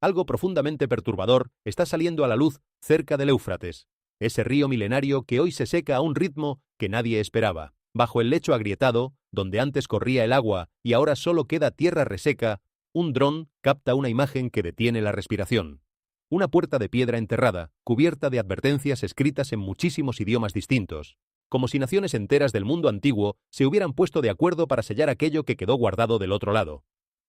algo profundamente perturbador está saliendo a la luz cerca del Éufrates, ese río milenario que hoy se seca a un ritmo que nadie esperaba. Bajo el lecho agrietado, donde antes corría el agua y ahora solo queda tierra reseca, un dron capta una imagen que detiene la respiración. Una puerta de piedra enterrada, cubierta de advertencias escritas en muchísimos idiomas distintos, como si naciones enteras del mundo antiguo se hubieran puesto de acuerdo para sellar aquello que quedó guardado del otro lado.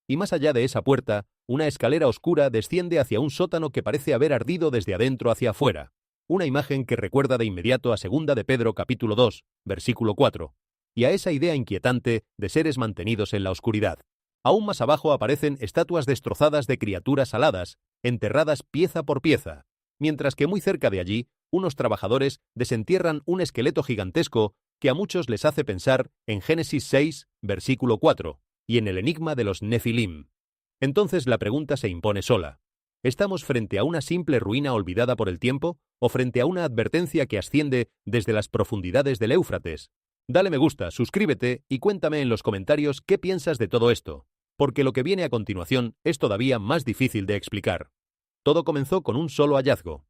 Y más allá de esa puerta, una escalera oscura desciende hacia un sótano que parece haber ardido desde adentro hacia afuera. Una imagen que recuerda de inmediato a 2 de Pedro capítulo 2, versículo 4, y a esa idea inquietante de seres mantenidos en la oscuridad. Aún más abajo aparecen estatuas destrozadas de criaturas aladas, enterradas pieza por pieza, mientras que muy cerca de allí, unos trabajadores desentierran un esqueleto gigantesco que a muchos les hace pensar en Génesis 6, versículo 4, y en el enigma de los Nefilim. Entonces la pregunta se impone sola. ¿Estamos frente a una simple ruina olvidada por el tiempo o frente a una advertencia que asciende desde las profundidades del Éufrates? Dale me gusta, suscríbete y cuéntame en los comentarios qué piensas de todo esto, porque lo que viene a continuación es todavía más difícil de explicar. Todo comenzó con un solo hallazgo.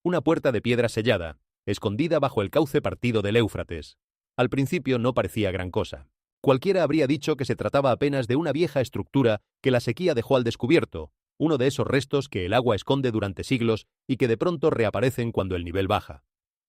Una puerta de piedra sellada, escondida bajo el cauce partido del Éufrates. Al principio no parecía gran cosa. Cualquiera habría dicho que se trataba apenas de una vieja estructura que la sequía dejó al descubierto, uno de esos restos que el agua esconde durante siglos y que de pronto reaparecen cuando el nivel baja.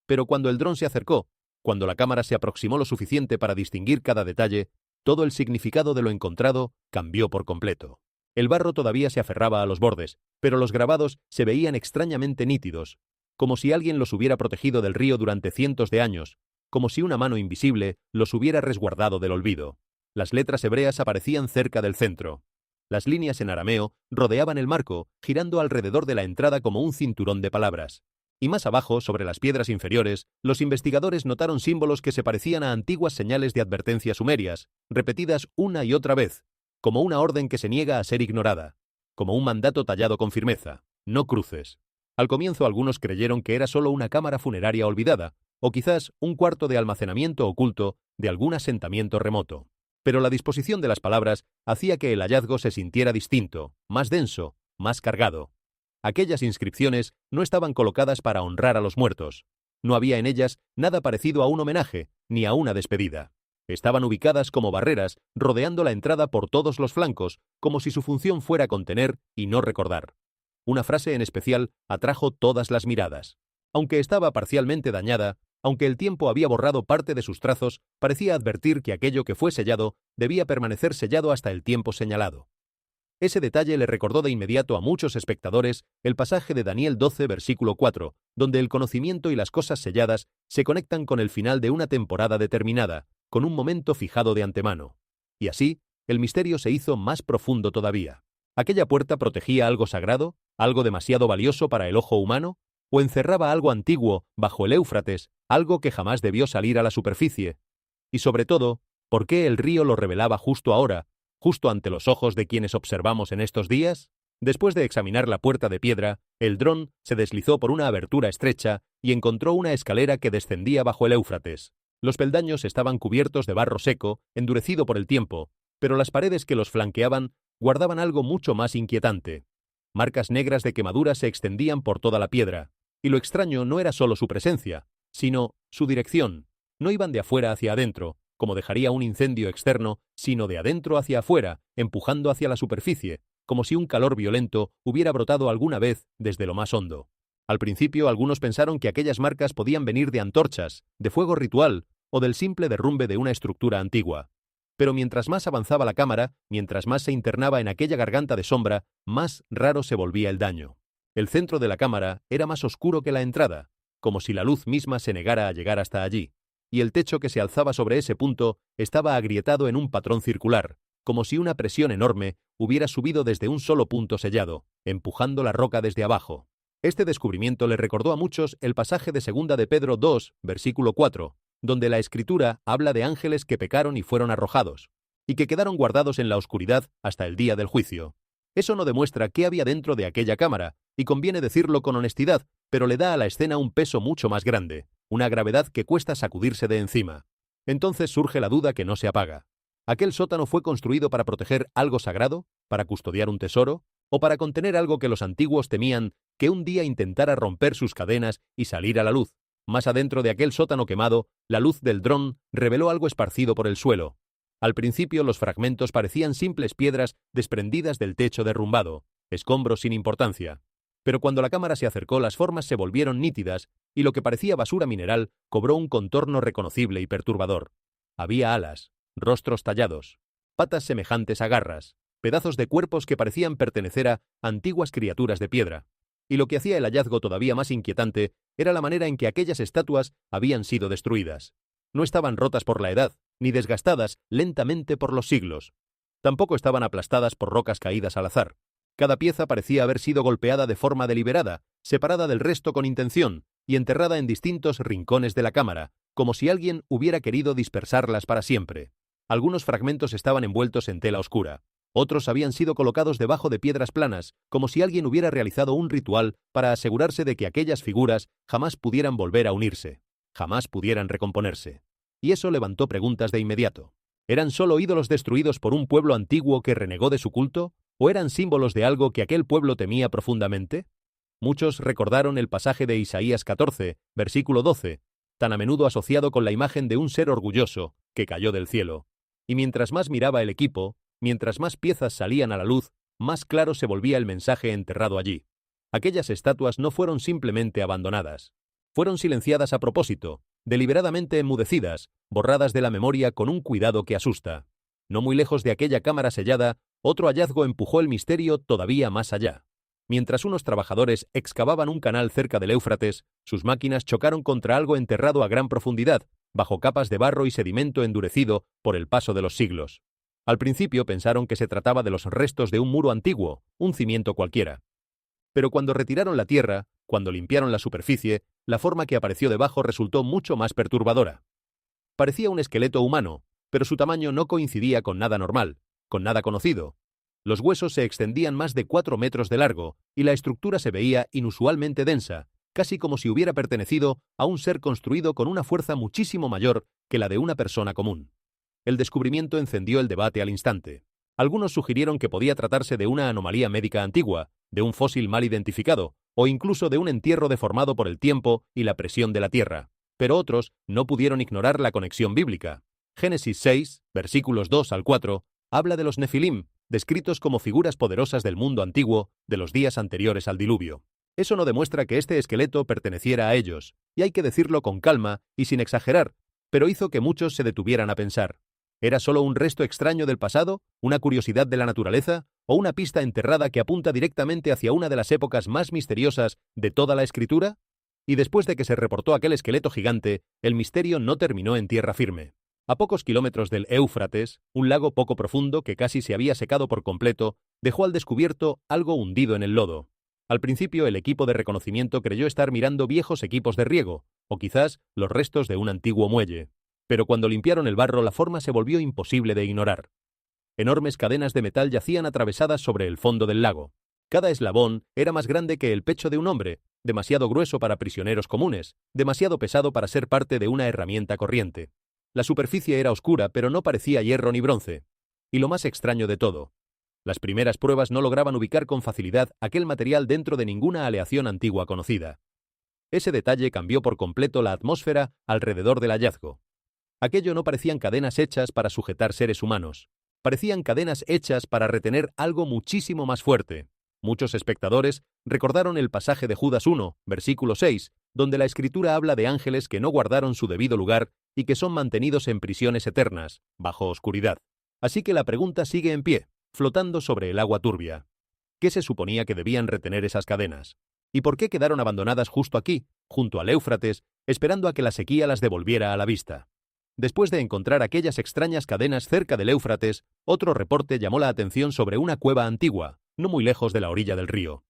Pero cuando el dron se acercó, cuando la cámara se aproximó lo suficiente para distinguir cada detalle, todo el significado de lo encontrado cambió por completo. El barro todavía se aferraba a los bordes, pero los grabados se veían extrañamente nítidos, como si alguien los hubiera protegido del río durante cientos de años, como si una mano invisible los hubiera resguardado del olvido. Las letras hebreas aparecían cerca del centro. Las líneas en arameo rodeaban el marco, girando alrededor de la entrada como un cinturón de palabras. Y más abajo, sobre las piedras inferiores, los investigadores notaron símbolos que se parecían a antiguas señales de advertencia sumerias, repetidas una y otra vez, como una orden que se niega a ser ignorada, como un mandato tallado con firmeza: no cruces. Al comienzo algunos creyeron que era solo una cámara funeraria olvidada, o quizás un cuarto de almacenamiento oculto de algún asentamiento remoto. Pero la disposición de las palabras hacía que el hallazgo se sintiera distinto, más denso, más cargado. Aquellas inscripciones no estaban colocadas para honrar a los muertos. No había en ellas nada parecido a un homenaje, ni a una despedida. Estaban ubicadas como barreras, rodeando la entrada por todos los flancos, como si su función fuera contener y no recordar. Una frase en especial atrajo todas las miradas. Aunque estaba parcialmente dañada, aunque el tiempo había borrado parte de sus trazos, parecía advertir que aquello que fue sellado debía permanecer sellado hasta el tiempo señalado. Ese detalle le recordó de inmediato a muchos espectadores el pasaje de Daniel 12, versículo 4, donde el conocimiento y las cosas selladas se conectan con el final de una temporada determinada, con un momento fijado de antemano. Y así, el misterio se hizo más profundo todavía. ¿Aquella puerta protegía algo sagrado, algo demasiado valioso para el ojo humano? ¿O encerraba algo antiguo bajo el Éufrates, algo que jamás debió salir a la superficie? Y sobre todo, ¿por qué el río lo revelaba justo ahora, justo ante los ojos de quienes observamos en estos días? Después de examinar la puerta de piedra, el dron se deslizó por una abertura estrecha y encontró una escalera que descendía bajo el Éufrates. Los peldaños estaban cubiertos de barro seco, endurecido por el tiempo, pero las paredes que los flanqueaban guardaban algo mucho más inquietante. Marcas negras de quemaduras se extendían por toda la piedra, y lo extraño no era solo su presencia, sino su dirección. No iban de afuera hacia adentro, como dejaría un incendio externo, sino de adentro hacia afuera, empujando hacia la superficie, como si un calor violento hubiera brotado alguna vez desde lo más hondo. Al principio algunos pensaron que aquellas marcas podían venir de antorchas, de fuego ritual o del simple derrumbe de una estructura antigua. Pero mientras más avanzaba la cámara, mientras más se internaba en aquella garganta de sombra, más raro se volvía el daño. El centro de la cámara era más oscuro que la entrada, como si la luz misma se negara a llegar hasta allí, y el techo que se alzaba sobre ese punto estaba agrietado en un patrón circular, como si una presión enorme hubiera subido desde un solo punto sellado, empujando la roca desde abajo. Este descubrimiento le recordó a muchos el pasaje de 2 de Pedro 2, versículo 4, donde la Escritura habla de ángeles que pecaron y fueron arrojados, y que quedaron guardados en la oscuridad hasta el día del juicio. Eso no demuestra qué había dentro de aquella cámara, y conviene decirlo con honestidad, pero le da a la escena un peso mucho más grande, una gravedad que cuesta sacudirse de encima. Entonces surge la duda que no se apaga. ¿Aquel sótano fue construido para proteger algo sagrado? ¿Para custodiar un tesoro? o para contener algo que los antiguos temían que un día intentara romper sus cadenas y salir a la luz. Más adentro de aquel sótano quemado, la luz del dron reveló algo esparcido por el suelo. Al principio los fragmentos parecían simples piedras desprendidas del techo derrumbado, escombros sin importancia. Pero cuando la cámara se acercó, las formas se volvieron nítidas y lo que parecía basura mineral cobró un contorno reconocible y perturbador. Había alas, rostros tallados, patas semejantes a garras, pedazos de cuerpos que parecían pertenecer a antiguas criaturas de piedra. Y lo que hacía el hallazgo todavía más inquietante era la manera en que aquellas estatuas habían sido destruidas. No estaban rotas por la edad, ni desgastadas lentamente por los siglos. Tampoco estaban aplastadas por rocas caídas al azar. Cada pieza parecía haber sido golpeada de forma deliberada, separada del resto con intención y enterrada en distintos rincones de la cámara, como si alguien hubiera querido dispersarlas para siempre. Algunos fragmentos estaban envueltos en tela oscura. Otros habían sido colocados debajo de piedras planas, como si alguien hubiera realizado un ritual para asegurarse de que aquellas figuras jamás pudieran volver a unirse, jamás pudieran recomponerse. Y eso levantó preguntas de inmediato. ¿Eran solo ídolos destruidos por un pueblo antiguo que renegó de su culto? ¿O eran símbolos de algo que aquel pueblo temía profundamente? Muchos recordaron el pasaje de Isaías 14, versículo 12, tan a menudo asociado con la imagen de un ser orgulloso que cayó del cielo. Y mientras más miraba el equipo, mientras más piezas salían a la luz, más claro se volvía el mensaje enterrado allí. Aquellas estatuas no fueron simplemente abandonadas. Fueron silenciadas a propósito, deliberadamente enmudecidas, borradas de la memoria con un cuidado que asusta. No muy lejos de aquella cámara sellada, otro hallazgo empujó el misterio todavía más allá. Mientras unos trabajadores excavaban un canal cerca del Éufrates, sus máquinas chocaron contra algo enterrado a gran profundidad, bajo capas de barro y sedimento endurecido por el paso de los siglos. Al principio pensaron que se trataba de los restos de un muro antiguo, un cimiento cualquiera. Pero cuando retiraron la tierra, cuando limpiaron la superficie, la forma que apareció debajo resultó mucho más perturbadora. Parecía un esqueleto humano, pero su tamaño no coincidía con nada normal, con nada conocido. Los huesos se extendían más de 4 metros de largo y la estructura se veía inusualmente densa, casi como si hubiera pertenecido a un ser construido con una fuerza muchísimo mayor que la de una persona común. El descubrimiento encendió el debate al instante. Algunos sugirieron que podía tratarse de una anomalía médica antigua, de un fósil mal identificado, o incluso de un entierro deformado por el tiempo y la presión de la tierra. Pero otros no pudieron ignorar la conexión bíblica. Génesis 6, versículos 2 al 4, habla de los Nefilim, descritos como figuras poderosas del mundo antiguo de los días anteriores al diluvio. Eso no demuestra que este esqueleto perteneciera a ellos, y hay que decirlo con calma y sin exagerar, pero hizo que muchos se detuvieran a pensar. ¿Era solo un resto extraño del pasado, una curiosidad de la naturaleza, o una pista enterrada que apunta directamente hacia una de las épocas más misteriosas de toda la escritura? Y después de que se reportó aquel esqueleto gigante, el misterio no terminó en tierra firme. A pocos kilómetros del Éufrates, un lago poco profundo que casi se había secado por completo, dejó al descubierto algo hundido en el lodo. Al principio el equipo de reconocimiento creyó estar mirando viejos equipos de riego, o quizás los restos de un antiguo muelle. Pero cuando limpiaron el barro, la forma se volvió imposible de ignorar. Enormes cadenas de metal yacían atravesadas sobre el fondo del lago. Cada eslabón era más grande que el pecho de un hombre, demasiado grueso para prisioneros comunes, demasiado pesado para ser parte de una herramienta corriente. La superficie era oscura, pero no parecía hierro ni bronce. Y lo más extraño de todo, las primeras pruebas no lograban ubicar con facilidad aquel material dentro de ninguna aleación antigua conocida. Ese detalle cambió por completo la atmósfera alrededor del hallazgo. Aquello no parecían cadenas hechas para sujetar seres humanos. Parecían cadenas hechas para retener algo muchísimo más fuerte. Muchos espectadores recordaron el pasaje de Judas 1, versículo 6, donde la Escritura habla de ángeles que no guardaron su debido lugar y que son mantenidos en prisiones eternas, bajo oscuridad. Así que la pregunta sigue en pie, flotando sobre el agua turbia. ¿Qué se suponía que debían retener esas cadenas? ¿Y por qué quedaron abandonadas justo aquí, junto al Éufrates, esperando a que la sequía las devolviera a la vista? Después de encontrar aquellas extrañas cadenas cerca del Éufrates, otro reporte llamó la atención sobre una cueva antigua, no muy lejos de la orilla del río.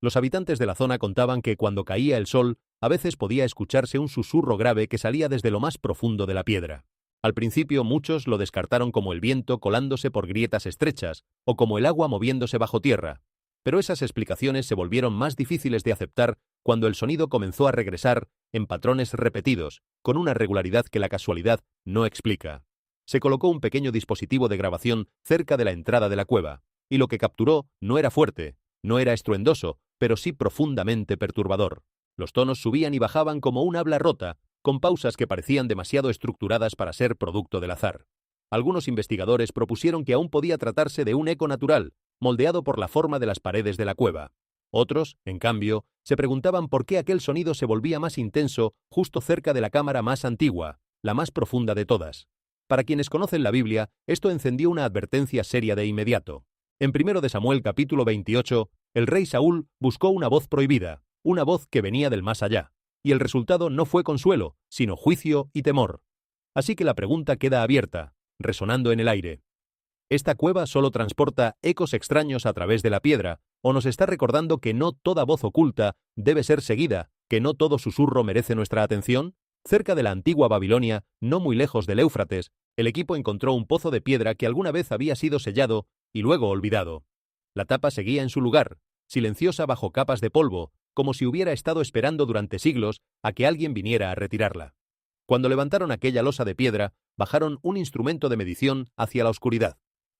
Los habitantes de la zona contaban que cuando caía el sol, a veces podía escucharse un susurro grave que salía desde lo más profundo de la piedra. Al principio muchos lo descartaron como el viento colándose por grietas estrechas, o como el agua moviéndose bajo tierra. Pero esas explicaciones se volvieron más difíciles de aceptar cuando el sonido comenzó a regresar en patrones repetidos, con una regularidad que la casualidad no explica. Se colocó un pequeño dispositivo de grabación cerca de la entrada de la cueva, y lo que capturó no era fuerte, No era estruendoso, pero sí profundamente perturbador. Los tonos subían y bajaban como un habla rota, con pausas que parecían demasiado estructuradas para ser producto del azar. Algunos investigadores propusieron que aún podía tratarse de un eco natural, moldeado por la forma de las paredes de la cueva. Otros, en cambio, se preguntaban por qué aquel sonido se volvía más intenso justo cerca de la cámara más antigua, la más profunda de todas. Para quienes conocen la Biblia, esto encendió una advertencia seria de inmediato. En 1 de Samuel capítulo 28, el rey Saúl buscó una voz prohibida, una voz que venía del más allá, y el resultado no fue consuelo, sino juicio y temor. Así que la pregunta queda abierta, resonando en el aire. ¿Esta cueva solo transporta ecos extraños a través de la piedra, o nos está recordando que no toda voz oculta debe ser seguida, que no todo susurro merece nuestra atención? Cerca de la antigua Babilonia, no muy lejos del Éufrates, el equipo encontró un pozo de piedra que alguna vez había sido sellado y luego olvidado. La tapa seguía en su lugar, silenciosa bajo capas de polvo, como si hubiera estado esperando durante siglos a que alguien viniera a retirarla. Cuando levantaron aquella losa de piedra, bajaron un instrumento de medición hacia la oscuridad.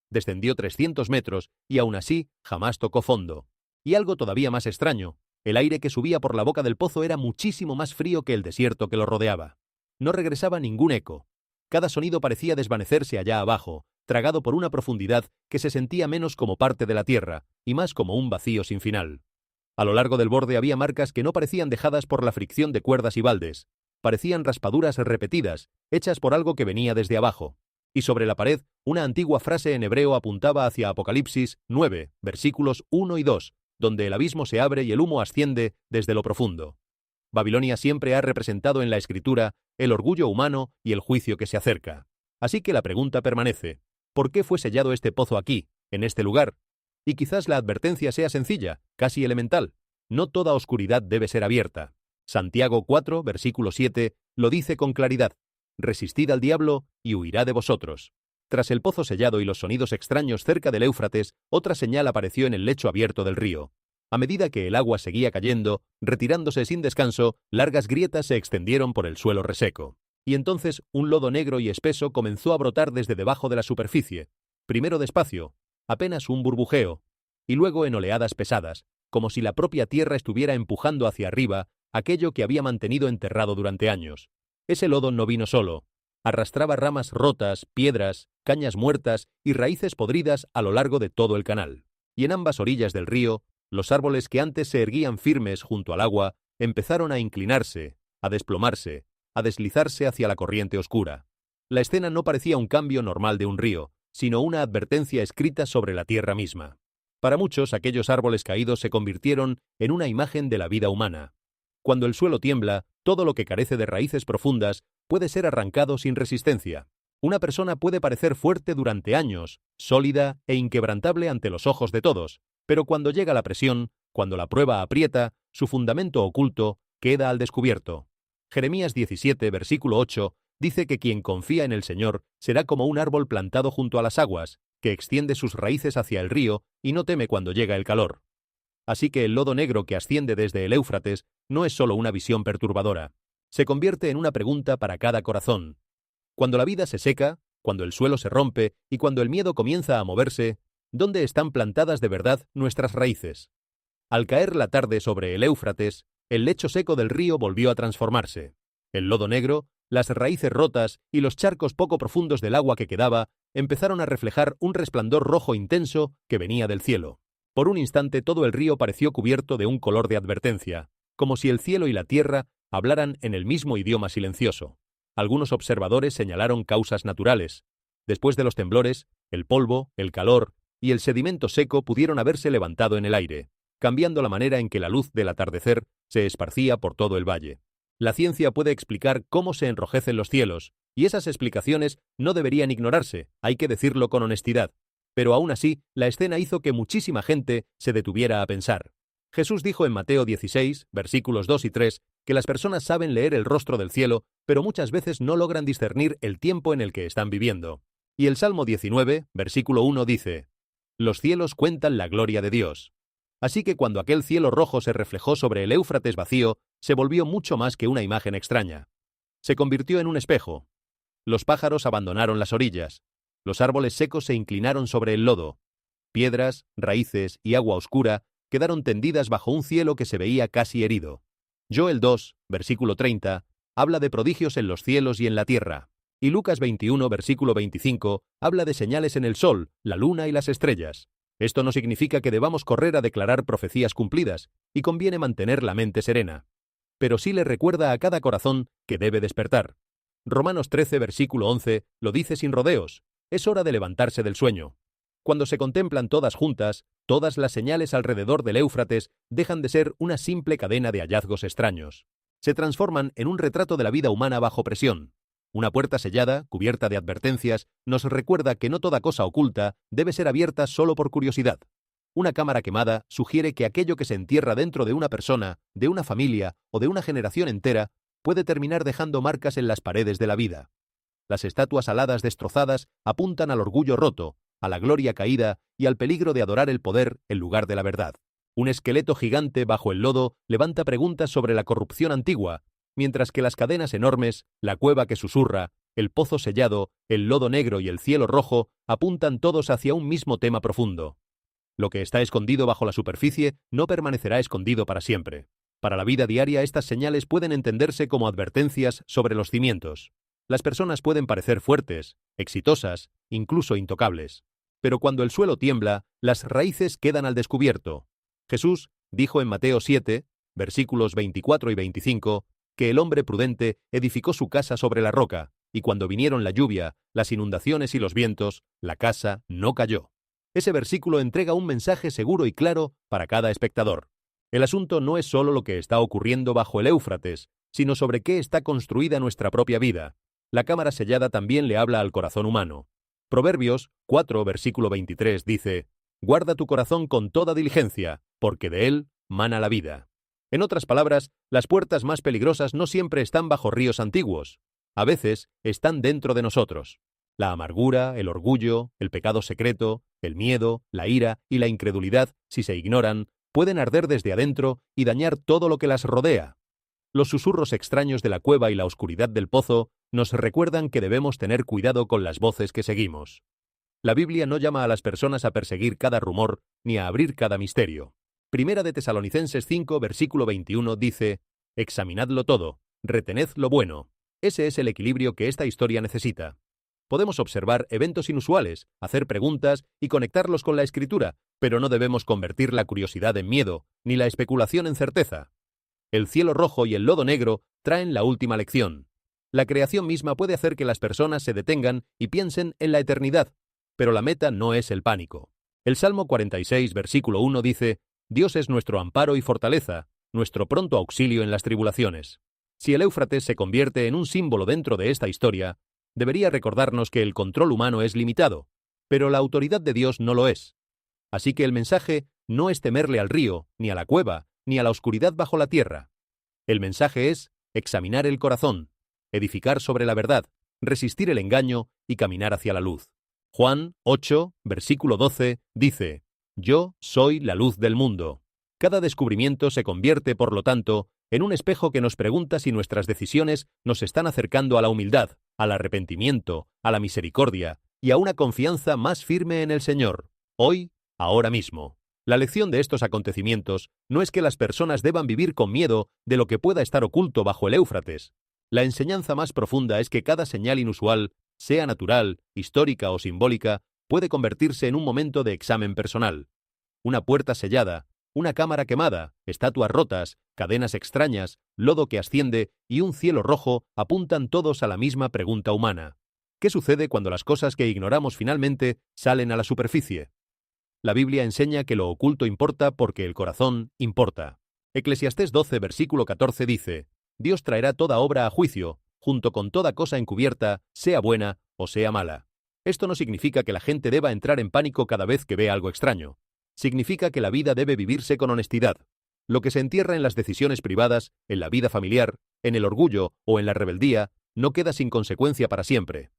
Descendió 300 metros y aún así jamás tocó fondo. Y algo todavía más extraño, el aire que subía por la boca del pozo era muchísimo más frío que el desierto que lo rodeaba. No regresaba ningún eco. Cada sonido parecía desvanecerse allá abajo, tragado por una profundidad que se sentía menos como parte de la tierra y más como un vacío sin final. A lo largo del borde había marcas que no parecían dejadas por la fricción de cuerdas y baldes. Parecían raspaduras repetidas, hechas por algo que venía desde abajo. Y sobre la pared, una antigua frase en hebreo apuntaba hacia Apocalipsis 9, versículos 1 y 2, donde el abismo se abre y el humo asciende desde lo profundo. Babilonia siempre ha representado en la escritura el orgullo humano y el juicio que se acerca. Así que la pregunta permanece, ¿por qué fue sellado este pozo aquí, en este lugar? Y quizás la advertencia sea sencilla, casi elemental. No toda oscuridad debe ser abierta. Santiago 4, versículo 7, lo dice con claridad. Resistid al diablo y huirá de vosotros. Tras el pozo sellado y los sonidos extraños cerca del Éufrates, otra señal apareció en el lecho abierto del río. A medida que el agua seguía cayendo, retirándose sin descanso, largas grietas se extendieron por el suelo reseco. Y entonces un lodo negro y espeso comenzó a brotar desde debajo de la superficie. Primero despacio, apenas un burbujeo, y luego en oleadas pesadas, como si la propia tierra estuviera empujando hacia arriba aquello que había mantenido enterrado durante años. Ese lodo no vino solo. Arrastraba ramas rotas, piedras, cañas muertas y raíces podridas a lo largo de todo el canal. Y en ambas orillas del río, los árboles que antes se erguían firmes junto al agua empezaron a inclinarse, a desplomarse, a deslizarse hacia la corriente oscura. La escena no parecía un cambio normal de un río, sino una advertencia escrita sobre la tierra misma. Para muchos, aquellos árboles caídos se convirtieron en una imagen de la vida humana. Cuando el suelo tiembla, todo lo que carece de raíces profundas puede ser arrancado sin resistencia. Una persona puede parecer fuerte durante años, sólida e inquebrantable ante los ojos de todos, pero cuando llega la presión, cuando la prueba aprieta, su fundamento oculto queda al descubierto. Jeremías 17, versículo 8, dice que quien confía en el Señor será como un árbol plantado junto a las aguas, que extiende sus raíces hacia el río y no teme cuando llega el calor. Así que el lodo negro que asciende desde el Éufrates no es solo una visión perturbadora. Se convierte en una pregunta para cada corazón. Cuando la vida se seca, cuando el suelo se rompe y cuando el miedo comienza a moverse, ¿dónde están plantadas de verdad nuestras raíces? Al caer la tarde sobre el Éufrates, el lecho seco del río volvió a transformarse. El lodo negro, las raíces rotas y los charcos poco profundos del agua que quedaba empezaron a reflejar un resplandor rojo intenso que venía del cielo. Por un instante todo el río pareció cubierto de un color de advertencia, como si el cielo y la tierra hablaran en el mismo idioma silencioso. Algunos observadores señalaron causas naturales. Después de los temblores, el polvo, el calor y el sedimento seco pudieron haberse levantado en el aire, cambiando la manera en que la luz del atardecer se esparcía por todo el valle. La ciencia puede explicar cómo se enrojecen los cielos, y esas explicaciones no deberían ignorarse, hay que decirlo con honestidad. Pero aún así, la escena hizo que muchísima gente se detuviera a pensar. Jesús dijo en Mateo 16, versículos 2 y 3, que las personas saben leer el rostro del cielo, pero muchas veces no logran discernir el tiempo en el que están viviendo. Y el Salmo 19, versículo 1 dice: «Los cielos cuentan la gloria de Dios». Así que cuando aquel cielo rojo se reflejó sobre el Éufrates vacío, se volvió mucho más que una imagen extraña. Se convirtió en un espejo. Los pájaros abandonaron las orillas. Los árboles secos se inclinaron sobre el lodo. Piedras, raíces y agua oscura quedaron tendidas bajo un cielo que se veía casi herido. Joel 2, versículo 30, habla de prodigios en los cielos y en la tierra. Y Lucas 21, versículo 25, habla de señales en el sol, la luna y las estrellas. Esto no significa que debamos correr a declarar profecías cumplidas, y conviene mantener la mente serena. Pero sí le recuerda a cada corazón que debe despertar. Romanos 13, versículo 11, lo dice sin rodeos. Es hora de levantarse del sueño. Cuando se contemplan todas juntas, todas las señales alrededor del Éufrates dejan de ser una simple cadena de hallazgos extraños. Se transforman en un retrato de la vida humana bajo presión. Una puerta sellada, cubierta de advertencias, nos recuerda que no toda cosa oculta debe ser abierta solo por curiosidad. Una cámara quemada sugiere que aquello que se entierra dentro de una persona, de una familia o de una generación entera puede terminar dejando marcas en las paredes de la vida. Las estatuas aladas destrozadas apuntan al orgullo roto, a la gloria caída y al peligro de adorar el poder en lugar de la verdad. Un esqueleto gigante bajo el lodo levanta preguntas sobre la corrupción antigua, mientras que las cadenas enormes, la cueva que susurra, el pozo sellado, el lodo negro y el cielo rojo apuntan todos hacia un mismo tema profundo. Lo que está escondido bajo la superficie no permanecerá escondido para siempre. Para la vida diaria, estas señales pueden entenderse como advertencias sobre los cimientos. Las personas pueden parecer fuertes, exitosas, incluso intocables. Pero cuando el suelo tiembla, las raíces quedan al descubierto. Jesús dijo en Mateo 7, versículos 24 y 25, que el hombre prudente edificó su casa sobre la roca, y cuando vinieron la lluvia, las inundaciones y los vientos, la casa no cayó. Ese versículo entrega un mensaje seguro y claro para cada espectador. El asunto no es solo lo que está ocurriendo bajo el Éufrates, sino sobre qué está construida nuestra propia vida. La cámara sellada también le habla al corazón humano. Proverbios 4, versículo 23 dice: «Guarda tu corazón con toda diligencia, porque de él mana la vida». En otras palabras, las puertas más peligrosas no siempre están bajo ríos antiguos. A veces están dentro de nosotros. La amargura, el orgullo, el pecado secreto, el miedo, la ira y la incredulidad, si se ignoran, pueden arder desde adentro y dañar todo lo que las rodea. Los susurros extraños de la cueva y la oscuridad del pozo nos recuerdan que debemos tener cuidado con las voces que seguimos. La Biblia no llama a las personas a perseguir cada rumor ni a abrir cada misterio. Primera de Tesalonicenses 5, versículo 21 dice: «Examinadlo todo, retened lo bueno». Ese es el equilibrio que esta historia necesita. Podemos observar eventos inusuales, hacer preguntas y conectarlos con la Escritura, pero no debemos convertir la curiosidad en miedo, ni la especulación en certeza. El cielo rojo y el lodo negro traen la última lección. La creación misma puede hacer que las personas se detengan y piensen en la eternidad, pero la meta no es el pánico. El Salmo 46, versículo 1 dice: «Dios es nuestro amparo y fortaleza, nuestro pronto auxilio en las tribulaciones». Si el Éufrates se convierte en un símbolo dentro de esta historia, debería recordarnos que el control humano es limitado, pero la autoridad de Dios no lo es. Así que el mensaje no es temerle al río, ni a la cueva, ni a la oscuridad bajo la tierra. El mensaje es examinar el corazón, edificar sobre la verdad, resistir el engaño y caminar hacia la luz. Juan 8, versículo 12, dice: «Yo soy la luz del mundo». Cada descubrimiento se convierte, por lo tanto, en un espejo que nos pregunta si nuestras decisiones nos están acercando a la humildad, al arrepentimiento, a la misericordia y a una confianza más firme en el Señor, hoy, ahora mismo. La lección de estos acontecimientos no es que las personas deban vivir con miedo de lo que pueda estar oculto bajo el Éufrates. La enseñanza más profunda es que cada señal inusual, sea natural, histórica o simbólica, puede convertirse en un momento de examen personal. Una puerta sellada, una cámara quemada, estatuas rotas, cadenas extrañas, lodo que asciende y un cielo rojo apuntan todos a la misma pregunta humana. ¿Qué sucede cuando las cosas que ignoramos finalmente salen a la superficie? La Biblia enseña que lo oculto importa porque el corazón importa. Eclesiastés 12, versículo 14 dice: «Dios traerá toda obra a juicio, junto con toda cosa encubierta, sea buena o sea mala». Esto no significa que la gente deba entrar en pánico cada vez que ve algo extraño. Significa que la vida debe vivirse con honestidad. Lo que se entierra en las decisiones privadas, en la vida familiar, en el orgullo o en la rebeldía, no queda sin consecuencia para siempre.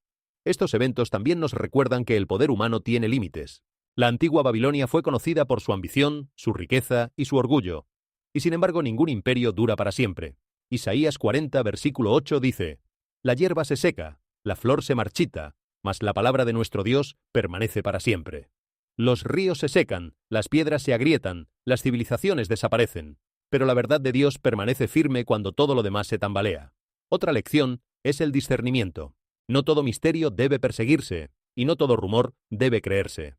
Estos eventos también nos recuerdan que el poder humano tiene límites. La antigua Babilonia fue conocida por su ambición, su riqueza y su orgullo. Y sin embargo ningún imperio dura para siempre. Isaías 40, versículo 8 dice: «La hierba se seca, la flor se marchita, mas la palabra de nuestro Dios permanece para siempre». Los ríos se secan, las piedras se agrietan, las civilizaciones desaparecen, pero la verdad de Dios permanece firme cuando todo lo demás se tambalea. Otra lección es el discernimiento. No todo misterio debe perseguirse, y no todo rumor debe creerse.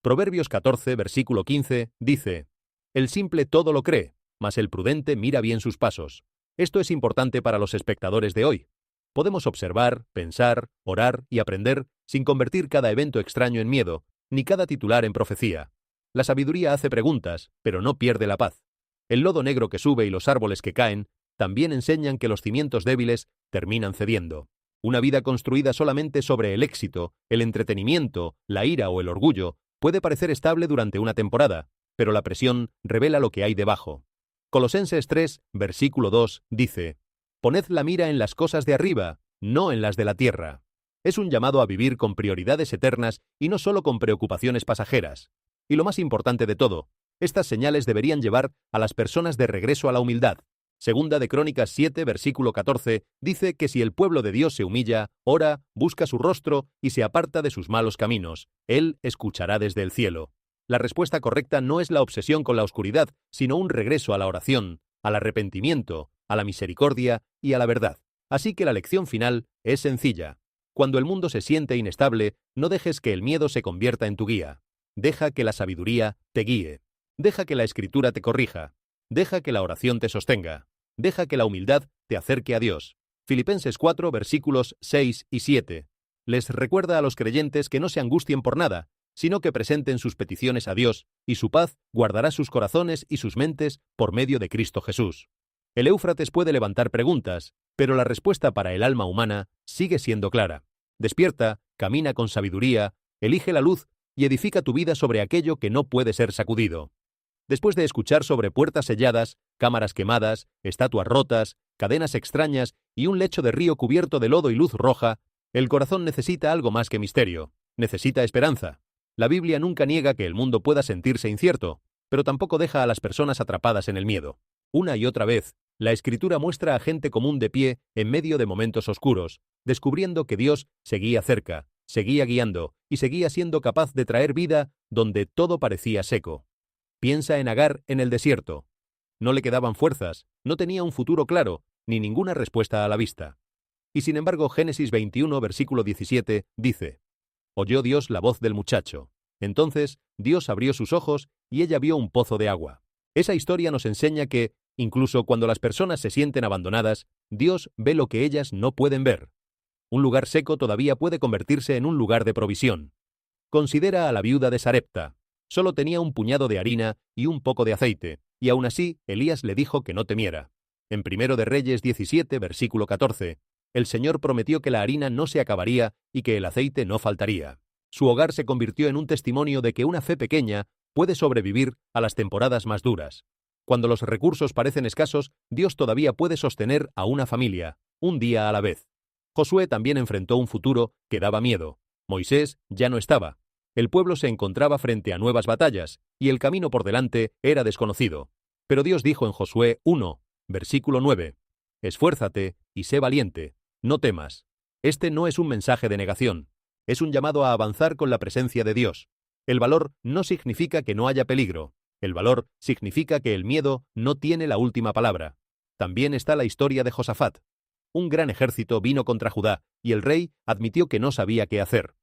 Proverbios 14, versículo 15, dice: El simple todo lo cree, mas el prudente mira bien sus pasos. Esto es importante para los espectadores de hoy. Podemos observar, pensar, orar y aprender sin convertir cada evento extraño en miedo, ni cada titular en profecía. La sabiduría hace preguntas, pero no pierde la paz. El lodo negro que sube y los árboles que caen también enseñan que los cimientos débiles terminan cediendo. Una vida construida solamente sobre el éxito, el entretenimiento, la ira o el orgullo puede parecer estable durante una temporada, pero la presión revela lo que hay debajo. Colosenses 3, versículo 2, dice: Poned la mira en las cosas de arriba, no en las de la tierra. Es un llamado a vivir con prioridades eternas y no solo con preocupaciones pasajeras. Y lo más importante de todo, estas señales deberían llevar a las personas de regreso a la humildad. Segunda de Crónicas 7, versículo 14, dice que si el pueblo de Dios se humilla, ora, busca su rostro y se aparta de sus malos caminos, Él escuchará desde el cielo. La respuesta correcta no es la obsesión con la oscuridad, sino un regreso a la oración, al arrepentimiento, a la misericordia y a la verdad. Así que la lección final es sencilla. Cuando el mundo se siente inestable, no dejes que el miedo se convierta en tu guía. Deja que la sabiduría te guíe. Deja que la escritura te corrija. Deja que la oración te sostenga. Deja que la humildad te acerque a Dios. Filipenses 4, versículos 6 y 7. Les recuerda a los creyentes que no se angustien por nada, sino que presenten sus peticiones a Dios, y su paz guardará sus corazones y sus mentes por medio de Cristo Jesús. El Éufrates puede levantar preguntas, pero la respuesta para el alma humana sigue siendo clara. Despierta, camina con sabiduría, elige la luz y edifica tu vida sobre aquello que no puede ser sacudido. Después de escuchar sobre puertas selladas, cámaras quemadas, estatuas rotas, cadenas extrañas y un lecho de río cubierto de lodo y luz roja, el corazón necesita algo más que misterio. Necesita esperanza. La Biblia nunca niega que el mundo pueda sentirse incierto, pero tampoco deja a las personas atrapadas en el miedo. Una y otra vez, la Escritura muestra a gente común de pie en medio de momentos oscuros, descubriendo que Dios seguía cerca, seguía guiando y seguía siendo capaz de traer vida donde todo parecía seco. Piensa en Agar en el desierto. No le quedaban fuerzas, no tenía un futuro claro, ni ninguna respuesta a la vista. Y sin embargo, Génesis 21, versículo 17, dice: Oyó Dios la voz del muchacho. Entonces Dios abrió sus ojos y ella vio un pozo de agua. Esa historia nos enseña que, incluso cuando las personas se sienten abandonadas, Dios ve lo que ellas no pueden ver. Un lugar seco todavía puede convertirse en un lugar de provisión. Considera a la viuda de Sarepta. Solo tenía un puñado de harina y un poco de aceite, y aún así Elías le dijo que no temiera. En 1 de Reyes 17, versículo 14, el Señor prometió que la harina no se acabaría y que el aceite no faltaría. Su hogar se convirtió en un testimonio de que una fe pequeña puede sobrevivir a las temporadas más duras. Cuando los recursos parecen escasos, Dios todavía puede sostener a una familia, un día a la vez. Josué también enfrentó un futuro que daba miedo. Moisés ya no estaba. El pueblo se encontraba frente a nuevas batallas, y el camino por delante era desconocido. Pero Dios dijo en Josué 1, versículo 9, Esfuérzate y sé valiente, no temas. Este no es un mensaje de negación, es un llamado a avanzar con la presencia de Dios. El valor no significa que no haya peligro, el valor significa que el miedo no tiene la última palabra. También está la historia de Josafat. Un gran ejército vino contra Judá, y el rey admitió que no sabía qué hacer.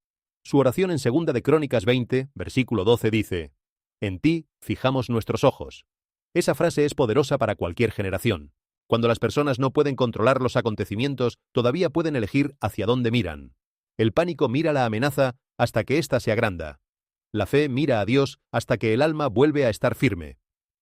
Su oración en 2 de Crónicas 20, versículo 12 dice: En ti fijamos nuestros ojos. Esa frase es poderosa para cualquier generación. Cuando las personas no pueden controlar los acontecimientos, todavía pueden elegir hacia dónde miran. El pánico mira la amenaza hasta que ésta se agranda. La fe mira a Dios hasta que el alma vuelve a estar firme.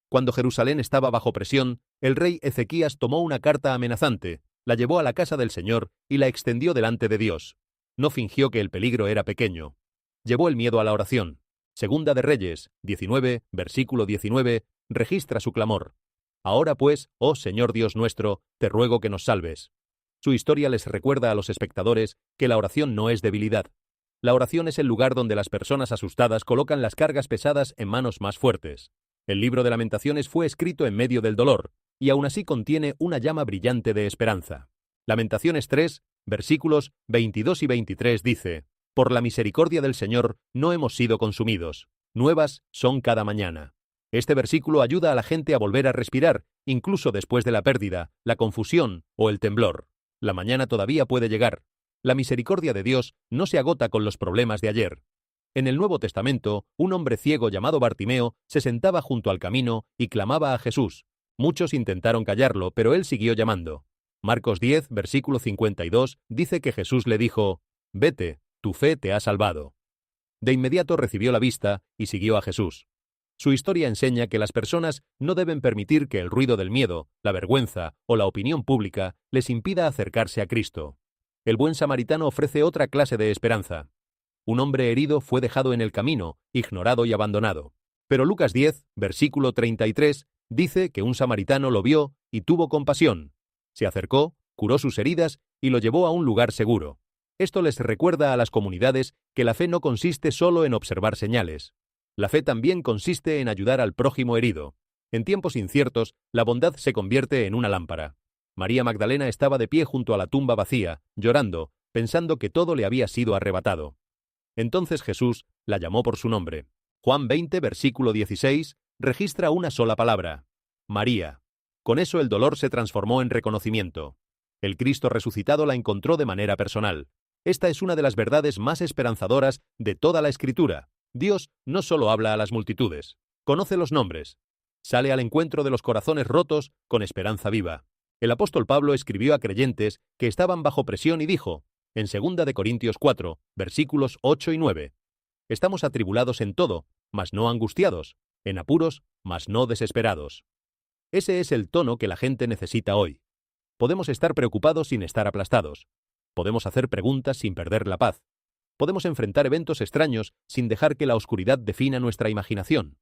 Cuando Jerusalén estaba bajo presión, el rey Ezequías tomó una carta amenazante, la llevó a la casa del Señor y la extendió delante de Dios. No fingió que el peligro era pequeño. Llevó el miedo a la oración. Segunda de Reyes, 19, versículo 19, registra su clamor. Ahora pues, oh Señor Dios nuestro, te ruego que nos salves. Su historia les recuerda a los espectadores que la oración no es debilidad. La oración es el lugar donde las personas asustadas colocan las cargas pesadas en manos más fuertes. El libro de Lamentaciones fue escrito en medio del dolor, y aún así contiene una llama brillante de esperanza. Lamentaciones 3, versículos 22 y 23 dice: Por la misericordia del Señor no hemos sido consumidos, Nuevas son cada mañana. Este versículo ayuda a la gente a volver a respirar, incluso después de la pérdida, la confusión o el temblor. La mañana todavía puede llegar. La misericordia de Dios no se agota con los problemas de ayer. En el Nuevo Testamento, un hombre ciego llamado Bartimeo se sentaba junto al camino y clamaba a Jesús. Muchos intentaron callarlo, pero él siguió llamando. Marcos 10, versículo 52, dice que Jesús le dijo: «Vete, tu fe te ha salvado». De inmediato recibió la vista y siguió a Jesús. Su historia enseña que las personas no deben permitir que el ruido del miedo, la vergüenza o la opinión pública les impida acercarse a Cristo. El buen samaritano ofrece otra clase de esperanza. Un hombre herido fue dejado en el camino, ignorado y abandonado. Pero Lucas 10, versículo 33, dice que un samaritano lo vio y tuvo compasión. Se acercó, curó sus heridas y lo llevó a un lugar seguro. Esto les recuerda a las comunidades que la fe no consiste solo en observar señales. La fe también consiste en ayudar al prójimo herido. En tiempos inciertos, la bondad se convierte en una lámpara. María Magdalena estaba de pie junto a la tumba vacía, llorando, pensando que todo le había sido arrebatado. Entonces Jesús la llamó por su nombre. Juan 20, versículo 16, registra una sola palabra: María. Con eso el dolor se transformó en reconocimiento. El Cristo resucitado la encontró de manera personal. Esta es una de las verdades más esperanzadoras de toda la Escritura. Dios no solo habla a las multitudes, conoce los nombres. Sale al encuentro de los corazones rotos con esperanza viva. El apóstol Pablo escribió a creyentes que estaban bajo presión y dijo, en 2 de Corintios 4, versículos 8 y 9, «Estamos atribulados en todo, mas no angustiados, en apuros, mas no desesperados». Ese es el tono que la gente necesita hoy. Podemos estar preocupados sin estar aplastados. Podemos hacer preguntas sin perder la paz. Podemos enfrentar eventos extraños sin dejar que la oscuridad defina nuestra imaginación.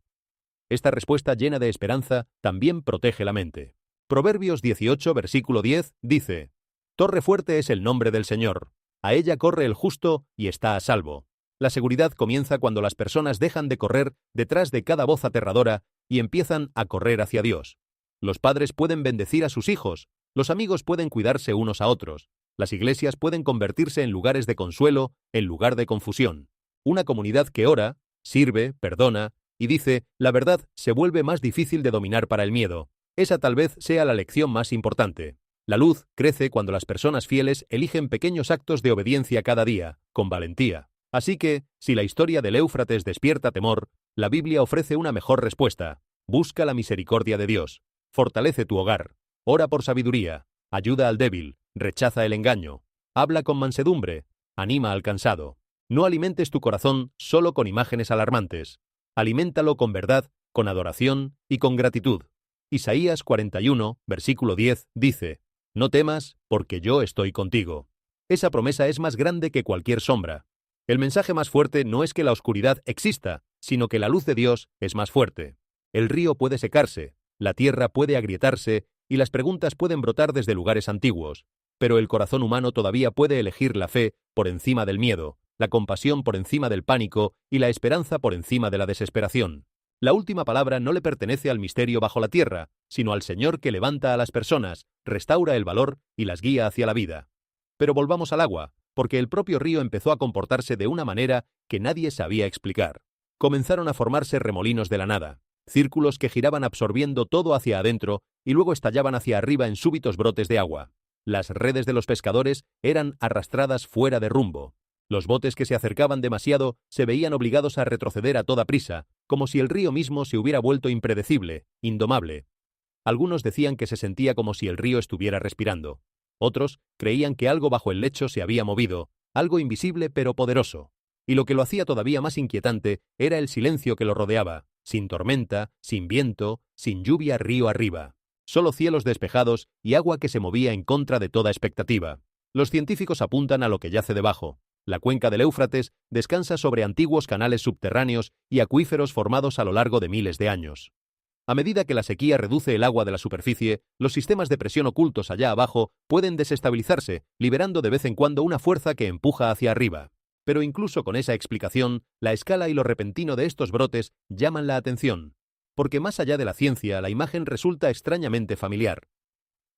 Esta respuesta llena de esperanza también protege la mente. Proverbios 18, versículo 10, dice: «Torre fuerte es el nombre del Señor. A ella corre el justo y está a salvo». La seguridad comienza cuando las personas dejan de correr detrás de cada voz aterradora y empiezan a correr hacia Dios. Los padres pueden bendecir a sus hijos, los amigos pueden cuidarse unos a otros, las iglesias pueden convertirse en lugares de consuelo en lugar de confusión. Una comunidad que ora, sirve, perdona y dice la verdad se vuelve más difícil de dominar para el miedo. Esa tal vez sea la lección más importante. La luz crece cuando las personas fieles eligen pequeños actos de obediencia cada día, con valentía. Así que, si la historia del Éufrates despierta temor, la Biblia ofrece una mejor respuesta. Busca la misericordia de Dios. Fortalece tu hogar. Ora por sabiduría. Ayuda al débil. Rechaza el engaño. Habla con mansedumbre. Anima al cansado. No alimentes tu corazón solo con imágenes alarmantes. Aliméntalo con verdad, con adoración y con gratitud. Isaías 41, versículo 10, dice: «No temas, porque yo estoy contigo». Esa promesa es más grande que cualquier sombra. El mensaje más fuerte no es que la oscuridad exista, sino que la luz de Dios es más fuerte. El río puede secarse, la tierra puede agrietarse y las preguntas pueden brotar desde lugares antiguos, pero el corazón humano todavía puede elegir la fe por encima del miedo, la compasión por encima del pánico y la esperanza por encima de la desesperación. La última palabra no le pertenece al misterio bajo la tierra, sino al Señor que levanta a las personas, restaura el valor y las guía hacia la vida. Pero volvamos al agua, porque el propio río empezó a comportarse de una manera que nadie sabía explicar. Comenzaron a formarse remolinos de la nada, círculos que giraban absorbiendo todo hacia adentro y luego estallaban hacia arriba en súbitos brotes de agua. Las redes de los pescadores eran arrastradas fuera de rumbo. Los botes que se acercaban demasiado se veían obligados a retroceder a toda prisa, como si el río mismo se hubiera vuelto impredecible, indomable. Algunos decían que se sentía como si el río estuviera respirando. Otros creían que algo bajo el lecho se había movido, algo invisible pero poderoso. Y lo que lo hacía todavía más inquietante era el silencio que lo rodeaba, sin tormenta, sin viento, sin lluvia río arriba. Solo cielos despejados y agua que se movía en contra de toda expectativa. Los científicos apuntan a lo que yace debajo. La cuenca del Éufrates descansa sobre antiguos canales subterráneos y acuíferos formados a lo largo de miles de años. A medida que la sequía reduce el agua de la superficie, los sistemas de presión ocultos allá abajo pueden desestabilizarse, liberando de vez en cuando una fuerza que empuja hacia arriba. Pero incluso con esa explicación, la escala y lo repentino de estos brotes llaman la atención, porque más allá de la ciencia, la imagen resulta extrañamente familiar.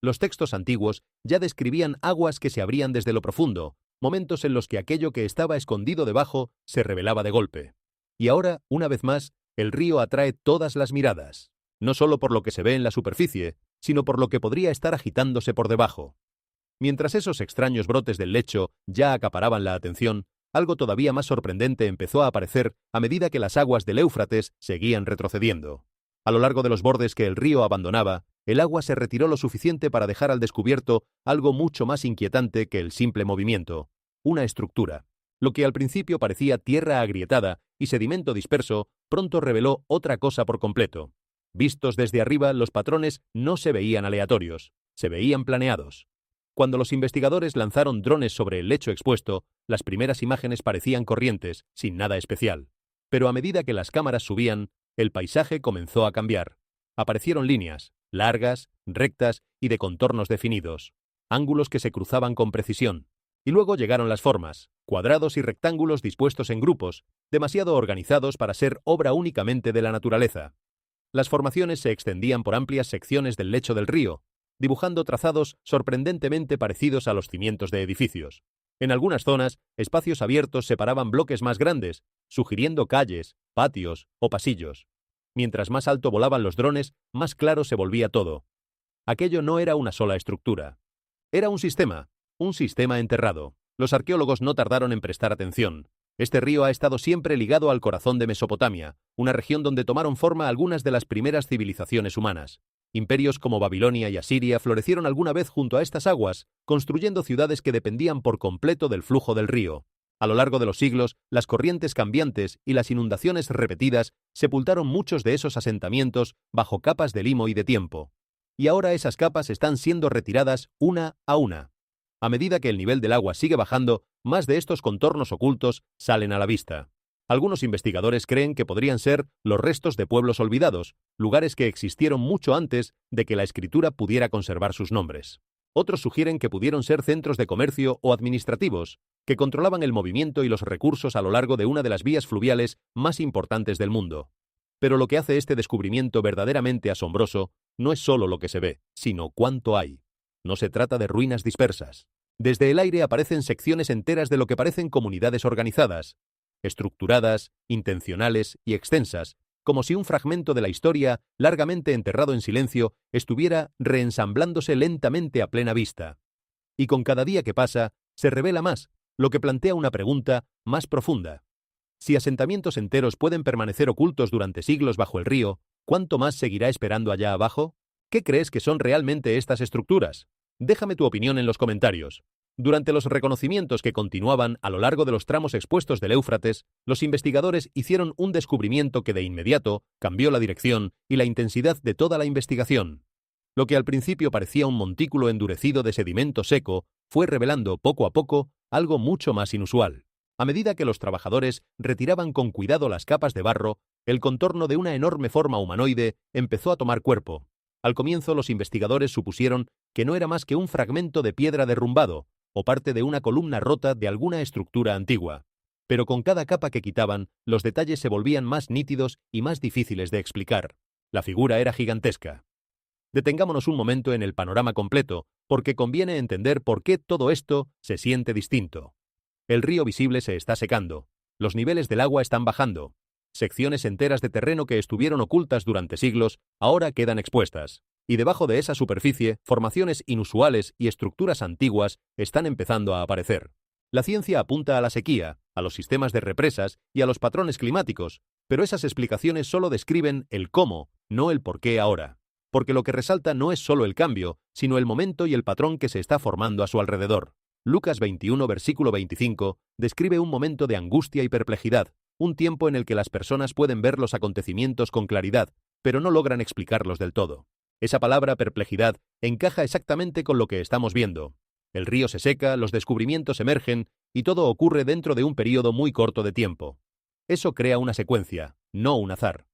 Los textos antiguos ya describían aguas que se abrían desde lo profundo, momentos en los que aquello que estaba escondido debajo se revelaba de golpe. Y ahora, una vez más, el río atrae todas las miradas, no solo por lo que se ve en la superficie, sino por lo que podría estar agitándose por debajo. Mientras esos extraños brotes del lecho ya acaparaban la atención, algo todavía más sorprendente empezó a aparecer a medida que las aguas del Éufrates seguían retrocediendo. A lo largo de los bordes que el río abandonaba, el agua se retiró lo suficiente para dejar al descubierto algo mucho más inquietante que el simple movimiento: una estructura. Lo que al principio parecía tierra agrietada y sedimento disperso, pronto reveló otra cosa por completo. Vistos desde arriba, los patrones no se veían aleatorios, se veían planeados. Cuando los investigadores lanzaron drones sobre el lecho expuesto, las primeras imágenes parecían corrientes, sin nada especial. Pero a medida que las cámaras subían, el paisaje comenzó a cambiar. Aparecieron líneas, largas, rectas y de contornos definidos, ángulos que se cruzaban con precisión. Y luego llegaron las formas, cuadrados y rectángulos dispuestos en grupos, demasiado organizados para ser obra únicamente de la naturaleza. Las formaciones se extendían por amplias secciones del lecho del río, dibujando trazados sorprendentemente parecidos a los cimientos de edificios. En algunas zonas, espacios abiertos separaban bloques más grandes, sugiriendo calles, patios o pasillos. Mientras más alto volaban los drones, más claro se volvía todo. Aquello no era una sola estructura. Era un sistema enterrado. Los arqueólogos no tardaron en prestar atención. Este río ha estado siempre ligado al corazón de Mesopotamia, una región donde tomaron forma algunas de las primeras civilizaciones humanas. Imperios como Babilonia y Asiria florecieron alguna vez junto a estas aguas, construyendo ciudades que dependían por completo del flujo del río. A lo largo de los siglos, las corrientes cambiantes y las inundaciones repetidas sepultaron muchos de esos asentamientos bajo capas de limo y de tiempo. Y ahora esas capas están siendo retiradas una a una. A medida que el nivel del agua sigue bajando, más de estos contornos ocultos salen a la vista. Algunos investigadores creen que podrían ser los restos de pueblos olvidados, lugares que existieron mucho antes de que la escritura pudiera conservar sus nombres. Otros sugieren que pudieron ser centros de comercio o administrativos, que controlaban el movimiento y los recursos a lo largo de una de las vías fluviales más importantes del mundo. Pero lo que hace este descubrimiento verdaderamente asombroso no es solo lo que se ve, sino cuánto hay. No se trata de ruinas dispersas. Desde el aire aparecen secciones enteras de lo que parecen comunidades organizadas, estructuradas, intencionales y extensas, como si un fragmento de la historia, largamente enterrado en silencio, estuviera reensamblándose lentamente a plena vista. Y con cada día que pasa, se revela más, lo que plantea una pregunta más profunda. Si asentamientos enteros pueden permanecer ocultos durante siglos bajo el río, ¿cuánto más seguirá esperando allá abajo? ¿Qué crees que son realmente estas estructuras? Déjame tu opinión en los comentarios. Durante los reconocimientos que continuaban a lo largo de los tramos expuestos del Éufrates, los investigadores hicieron un descubrimiento que de inmediato cambió la dirección y la intensidad de toda la investigación. Lo que al principio parecía un montículo endurecido de sedimento seco, fue revelando poco a poco algo mucho más inusual. A medida que los trabajadores retiraban con cuidado las capas de barro, el contorno de una enorme forma humanoide empezó a tomar cuerpo. Al comienzo los investigadores supusieron que no era más que un fragmento de piedra derrumbado, o parte de una columna rota de alguna estructura antigua. Pero con cada capa que quitaban, los detalles se volvían más nítidos y más difíciles de explicar. La figura era gigantesca. Detengámonos un momento en el panorama completo, porque conviene entender por qué todo esto se siente distinto. El río visible se está secando. Los niveles del agua están bajando. Secciones enteras de terreno que estuvieron ocultas durante siglos ahora quedan expuestas. Y debajo de esa superficie, formaciones inusuales y estructuras antiguas están empezando a aparecer. La ciencia apunta a la sequía, a los sistemas de represas y a los patrones climáticos, pero esas explicaciones solo describen el cómo, no el por qué ahora. Porque lo que resalta no es solo el cambio, sino el momento y el patrón que se está formando a su alrededor. Lucas 21, versículo 25, describe un momento de angustia y perplejidad, un tiempo en el que las personas pueden ver los acontecimientos con claridad, pero no logran explicarlos del todo. Esa palabra perplejidad encaja exactamente con lo que estamos viendo. El río se seca, los descubrimientos emergen y todo ocurre dentro de un periodo muy corto de tiempo. Eso crea una secuencia, no un azar.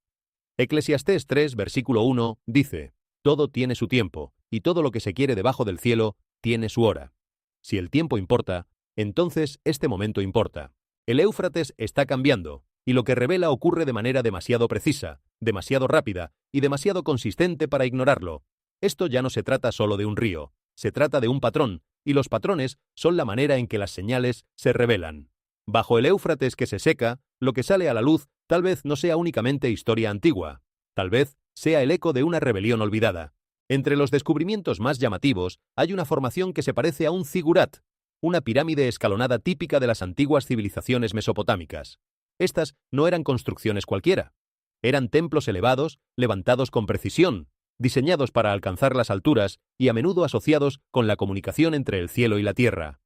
Eclesiastés 3, versículo 1, dice: todo tiene su tiempo, y todo lo que se quiere debajo del cielo tiene su hora. Si el tiempo importa, entonces este momento importa. El Éufrates está cambiando, y lo que revela ocurre de manera demasiado precisa, demasiado rápida y demasiado consistente para ignorarlo. Esto ya no se trata solo de un río, se trata de un patrón, y los patrones son la manera en que las señales se revelan. Bajo el Éufrates que se seca, lo que sale a la luz Tal vez no sea únicamente historia antigua. Tal vez sea el eco de una rebelión olvidada. Entre los descubrimientos más llamativos hay una formación que se parece a un zigurat, una pirámide escalonada típica de las antiguas civilizaciones mesopotámicas. Estas no eran construcciones cualquiera. Eran templos elevados, levantados con precisión, diseñados para alcanzar las alturas y a menudo asociados con la comunicación entre el cielo y la tierra.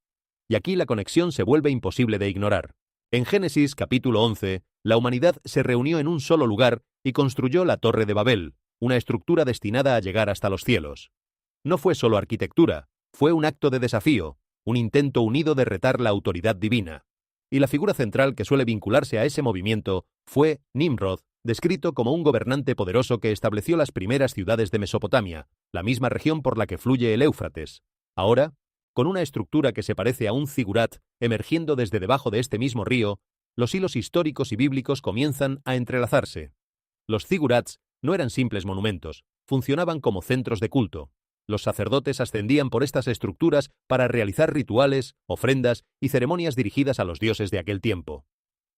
Y aquí la conexión se vuelve imposible de ignorar. En Génesis capítulo 11, la humanidad se reunió en un solo lugar y construyó la Torre de Babel, una estructura destinada a llegar hasta los cielos. No fue solo arquitectura, fue un acto de desafío, un intento unido de retar la autoridad divina. Y la figura central que suele vincularse a ese movimiento fue Nimrod, descrito como un gobernante poderoso que estableció las primeras ciudades de Mesopotamia, la misma región por la que fluye el Éufrates. Ahora, con una estructura que se parece a un zigurat emergiendo desde debajo de este mismo río, los hilos históricos y bíblicos comienzan a entrelazarse. Los zigurats no eran simples monumentos, funcionaban como centros de culto. Los sacerdotes ascendían por estas estructuras para realizar rituales, ofrendas y ceremonias dirigidas a los dioses de aquel tiempo.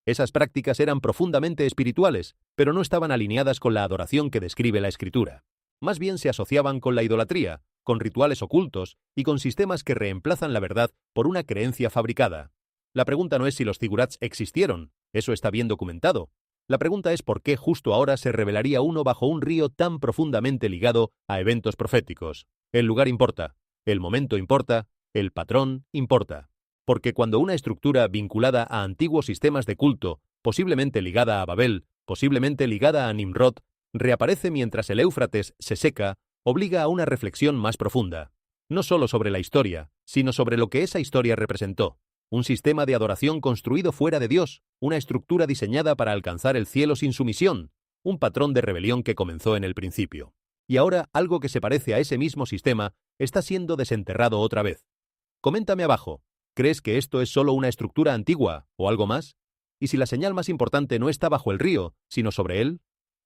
Esas prácticas eran profundamente espirituales, pero no estaban alineadas con la adoración que describe la Escritura. Más bien se asociaban con la idolatría, con rituales ocultos y con sistemas que reemplazan la verdad por una creencia fabricada. La pregunta no es si los zigurats existieron, eso está bien documentado. La pregunta es por qué justo ahora se revelaría uno bajo un río tan profundamente ligado a eventos proféticos. El lugar importa, el momento importa, el patrón importa. Porque cuando una estructura vinculada a antiguos sistemas de culto, posiblemente ligada a Babel, posiblemente ligada a Nimrod, reaparece mientras el Éufrates se seca, obliga a una reflexión más profunda. No solo sobre la historia, sino sobre lo que esa historia representó. Un sistema de adoración construido fuera de Dios, una estructura diseñada para alcanzar el cielo sin sumisión, un patrón de rebelión que comenzó en el principio. Y ahora algo que se parece a ese mismo sistema está siendo desenterrado otra vez. Coméntame abajo, ¿crees que esto es solo una estructura antigua o algo más? ¿Y si la señal más importante no está bajo el río, sino sobre él?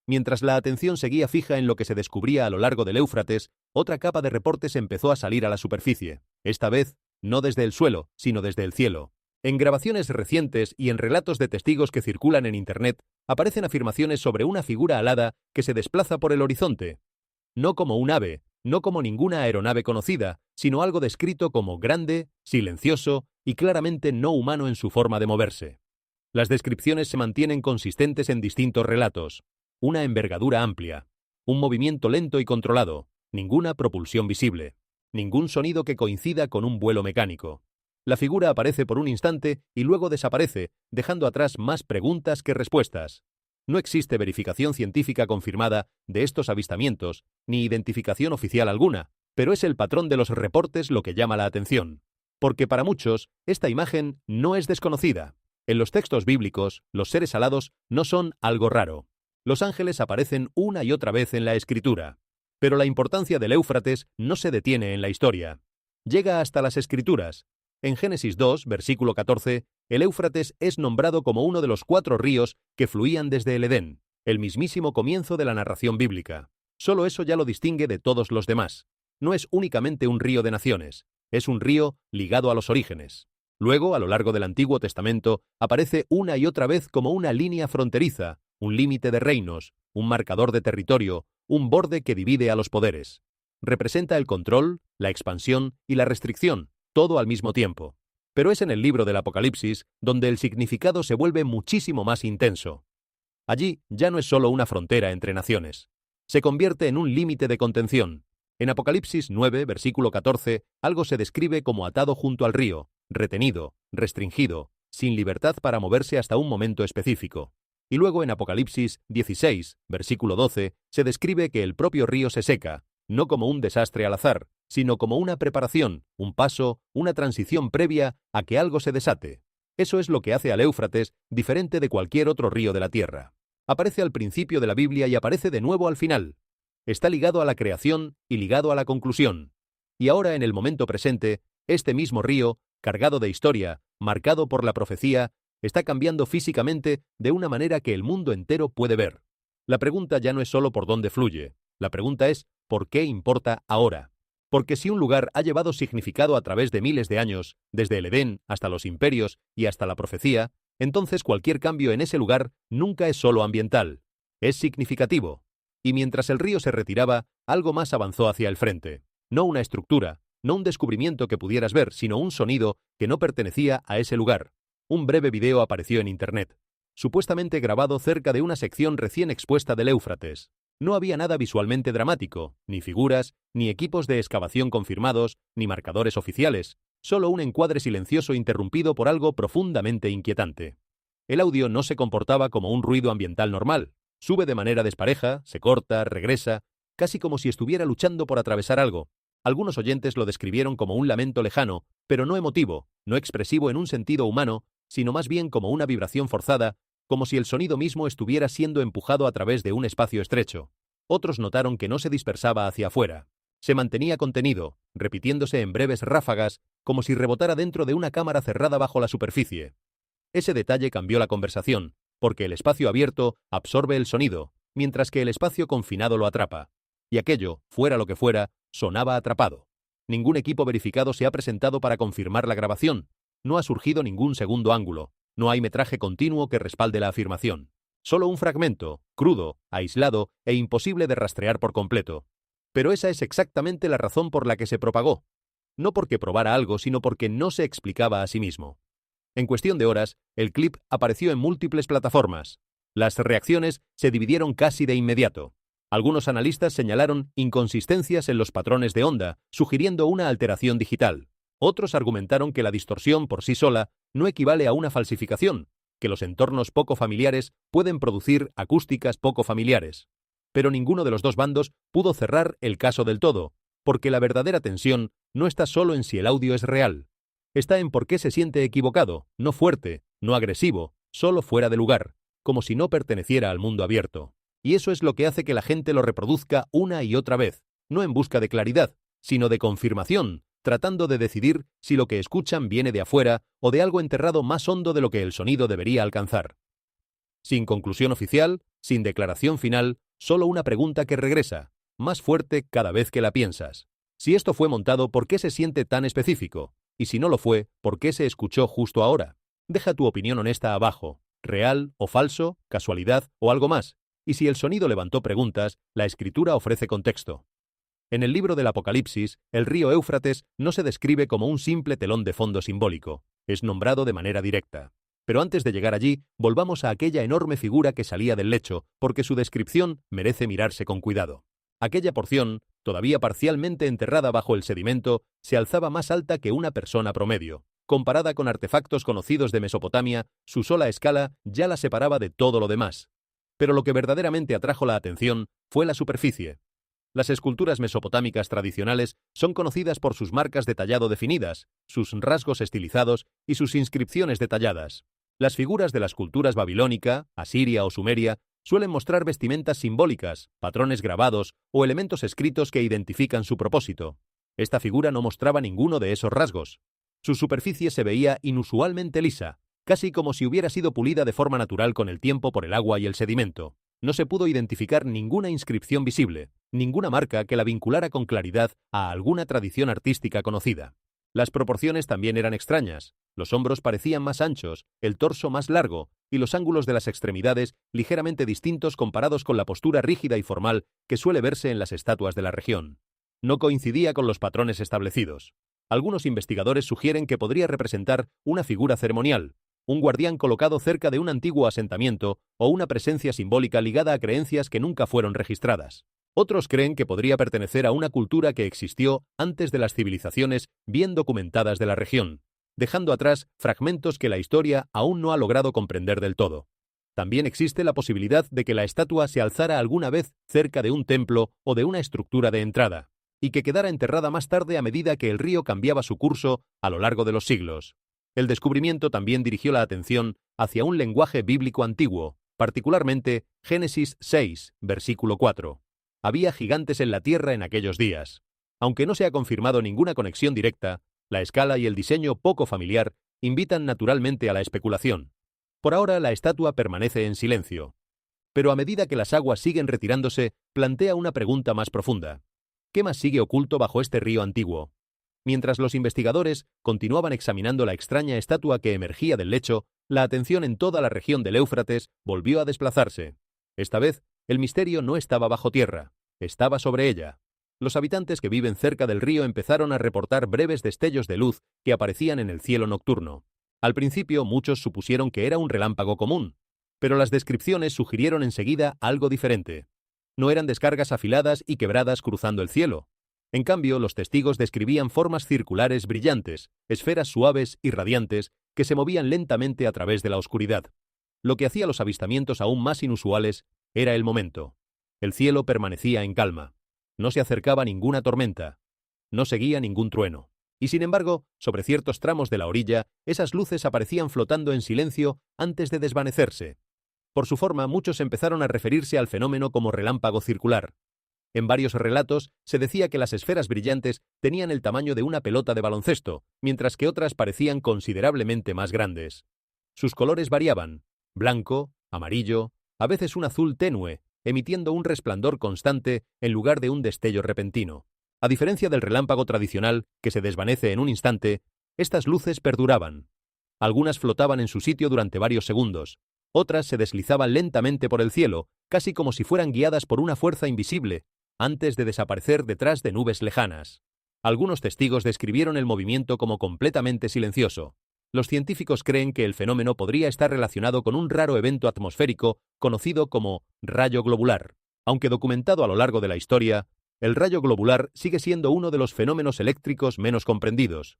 Mientras la atención seguía fija en lo que se descubría a lo largo del Éufrates, otra capa de reportes empezó a salir a la superficie. Esta vez, no desde el suelo, sino desde el cielo. En grabaciones recientes y en relatos de testigos que circulan en Internet, aparecen afirmaciones sobre una figura alada que se desplaza por el horizonte. No como un ave, no como ninguna aeronave conocida, sino algo descrito como grande, silencioso y claramente no humano en su forma de moverse. Las descripciones se mantienen consistentes en distintos relatos. Una envergadura amplia, un movimiento lento y controlado, ninguna propulsión visible, ningún sonido que coincida con un vuelo mecánico. La figura aparece por un instante y luego desaparece, dejando atrás más preguntas que respuestas. No existe verificación científica confirmada de estos avistamientos, ni identificación oficial alguna, pero es el patrón de los reportes lo que llama la atención. Porque para muchos, esta imagen no es desconocida. En los textos bíblicos, los seres alados no son algo raro. Los ángeles aparecen una y otra vez en la Escritura. Pero la importancia del Éufrates no se detiene en la historia. Llega hasta las Escrituras. En Génesis 2, versículo 14, el Éufrates es nombrado como uno de los 4 ríos que fluían desde el Edén, el mismísimo comienzo de la narración bíblica. Solo eso ya lo distingue de todos los demás. No es únicamente un río de naciones, es un río ligado a los orígenes. Luego, a lo largo del Antiguo Testamento, aparece una y otra vez como una línea fronteriza, un límite de reinos, un marcador de territorio, un borde que divide a los poderes. Representa el control, la expansión y la restricción, todo al mismo tiempo. Pero es en el libro del Apocalipsis donde el significado se vuelve muchísimo más intenso. Allí ya no es solo una frontera entre naciones. Se convierte en un límite de contención. En Apocalipsis 9, versículo 14, algo se describe como atado junto al río, retenido, restringido, sin libertad para moverse hasta un momento específico. Y luego en Apocalipsis 16, versículo 12, se describe que el propio río se seca, no como un desastre al azar, sino como una preparación, un paso, una transición previa a que algo se desate. Eso es lo que hace al Éufrates diferente de cualquier otro río de la tierra. Aparece al principio de la Biblia y aparece de nuevo al final. Está ligado a la creación y ligado a la conclusión. Y ahora en el momento presente, este mismo río, cargado de historia, marcado por la profecía, está cambiando físicamente de una manera que el mundo entero puede ver. La pregunta ya no es solo por dónde fluye, la pregunta es ¿por qué importa ahora? Porque si un lugar ha llevado significado a través de miles de años, desde el Edén hasta los imperios y hasta la profecía, entonces cualquier cambio en ese lugar nunca es solo ambiental, es significativo. Y mientras el río se retiraba, algo más avanzó hacia el frente. No una estructura, no un descubrimiento que pudieras ver, sino un sonido que no pertenecía a ese lugar. Un breve video apareció en Internet, supuestamente grabado cerca de una sección recién expuesta del Éufrates. No había nada visualmente dramático, ni figuras, ni equipos de excavación confirmados, ni marcadores oficiales, solo un encuadre silencioso interrumpido por algo profundamente inquietante. El audio no se comportaba como un ruido ambiental normal. Sube de manera despareja, se corta, regresa, casi como si estuviera luchando por atravesar algo. Algunos oyentes lo describieron como un lamento lejano, pero no emotivo, no expresivo en un sentido humano, sino más bien como una vibración forzada, como si el sonido mismo estuviera siendo empujado a través de un espacio estrecho. Otros notaron que no se dispersaba hacia afuera. Se mantenía contenido, repitiéndose en breves ráfagas, como si rebotara dentro de una cámara cerrada bajo la superficie. Ese detalle cambió la conversación, porque el espacio abierto absorbe el sonido, mientras que el espacio confinado lo atrapa. Y aquello, fuera lo que fuera, sonaba atrapado. Ningún equipo verificado se ha presentado para confirmar la grabación. No ha surgido ningún segundo ángulo. No hay metraje continuo que respalde la afirmación. Solo un fragmento, crudo, aislado e imposible de rastrear por completo. Pero esa es exactamente la razón por la que se propagó. No porque probara algo, sino porque no se explicaba a sí mismo. En cuestión de horas, el clip apareció en múltiples plataformas. Las reacciones se dividieron casi de inmediato. Algunos analistas señalaron inconsistencias en los patrones de onda, sugiriendo una alteración digital. Otros argumentaron que la distorsión por sí sola no equivale a una falsificación, que los entornos poco familiares pueden producir acústicas poco familiares. Pero ninguno de los dos bandos pudo cerrar el caso del todo, porque la verdadera tensión no está solo en si el audio es real. Está en por qué se siente equivocado, no fuerte, no agresivo, solo fuera de lugar, como si no perteneciera al mundo abierto. Y eso es lo que hace que la gente lo reproduzca una y otra vez, no en busca de claridad, sino de confirmación, tratando de decidir si lo que escuchan viene de afuera o de algo enterrado más hondo de lo que el sonido debería alcanzar. Sin conclusión oficial, sin declaración final, solo una pregunta que regresa, más fuerte cada vez que la piensas. Si esto fue montado, ¿por qué se siente tan específico? Y si no lo fue, ¿por qué se escuchó justo ahora? Deja tu opinión honesta abajo. ¿Real o falso? ¿Casualidad o algo más? Y si el sonido levantó preguntas, la escritura ofrece contexto. En el libro del Apocalipsis, el río Éufrates no se describe como un simple telón de fondo simbólico, es nombrado de manera directa. Pero antes de llegar allí, volvamos a aquella enorme figura que salía del lecho, porque su descripción merece mirarse con cuidado. Aquella porción, todavía parcialmente enterrada bajo el sedimento, se alzaba más alta que una persona promedio. Comparada con artefactos conocidos de Mesopotamia, su sola escala ya la separaba de todo lo demás. Pero lo que verdaderamente atrajo la atención fue la superficie. Las esculturas mesopotámicas tradicionales son conocidas por sus marcas de tallado definidas, sus rasgos estilizados y sus inscripciones detalladas. Las figuras de las culturas babilónica, asiria o sumeria suelen mostrar vestimentas simbólicas, patrones grabados o elementos escritos que identifican su propósito. Esta figura no mostraba ninguno de esos rasgos. Su superficie se veía inusualmente lisa, casi como si hubiera sido pulida de forma natural con el tiempo por el agua y el sedimento. No se pudo identificar ninguna inscripción visible, ninguna marca que la vinculara con claridad a alguna tradición artística conocida. Las proporciones también eran extrañas. Los hombros parecían más anchos, el torso más largo y los ángulos de las extremidades ligeramente distintos comparados con la postura rígida y formal que suele verse en las estatuas de la región. No coincidía con los patrones establecidos. Algunos investigadores sugieren que podría representar una figura ceremonial, un guardián colocado cerca de un antiguo asentamiento o una presencia simbólica ligada a creencias que nunca fueron registradas. Otros creen que podría pertenecer a una cultura que existió antes de las civilizaciones bien documentadas de la región, dejando atrás fragmentos que la historia aún no ha logrado comprender del todo. También existe la posibilidad de que la estatua se alzara alguna vez cerca de un templo o de una estructura de entrada, y que quedara enterrada más tarde a medida que el río cambiaba su curso a lo largo de los siglos. El descubrimiento también dirigió la atención hacia un lenguaje bíblico antiguo, particularmente Génesis 6, versículo 4. Había gigantes en la tierra en aquellos días. Aunque no se ha confirmado ninguna conexión directa, la escala y el diseño poco familiar invitan naturalmente a la especulación. Por ahora la estatua permanece en silencio. Pero a medida que las aguas siguen retirándose, plantea una pregunta más profunda. ¿Qué más sigue oculto bajo este río antiguo? Mientras los investigadores continuaban examinando la extraña estatua que emergía del lecho, la atención en toda la región del Éufrates volvió a desplazarse. Esta vez, el misterio no estaba bajo tierra, estaba sobre ella. Los habitantes que viven cerca del río empezaron a reportar breves destellos de luz que aparecían en el cielo nocturno. Al principio muchos supusieron que era un relámpago común, pero las descripciones sugirieron enseguida algo diferente. No eran descargas afiladas y quebradas cruzando el cielo. En cambio, los testigos describían formas circulares brillantes, esferas suaves y radiantes que se movían lentamente a través de la oscuridad. Lo que hacía los avistamientos aún más inusuales era el momento. El cielo permanecía en calma. No se acercaba ninguna tormenta. No seguía ningún trueno. Y sin embargo, sobre ciertos tramos de la orilla, esas luces aparecían flotando en silencio antes de desvanecerse. Por su forma, muchos empezaron a referirse al fenómeno como relámpago circular. En varios relatos se decía que las esferas brillantes tenían el tamaño de una pelota de baloncesto, mientras que otras parecían considerablemente más grandes. Sus colores variaban: blanco, amarillo, a veces un azul tenue, emitiendo un resplandor constante en lugar de un destello repentino. A diferencia del relámpago tradicional, que se desvanece en un instante, estas luces perduraban. Algunas flotaban en su sitio durante varios segundos, otras se deslizaban lentamente por el cielo, casi como si fueran guiadas por una fuerza invisible, antes de desaparecer detrás de nubes lejanas. Algunos testigos describieron el movimiento como completamente silencioso. Los científicos creen que el fenómeno podría estar relacionado con un raro evento atmosférico conocido como rayo globular. Aunque documentado a lo largo de la historia, el rayo globular sigue siendo uno de los fenómenos eléctricos menos comprendidos.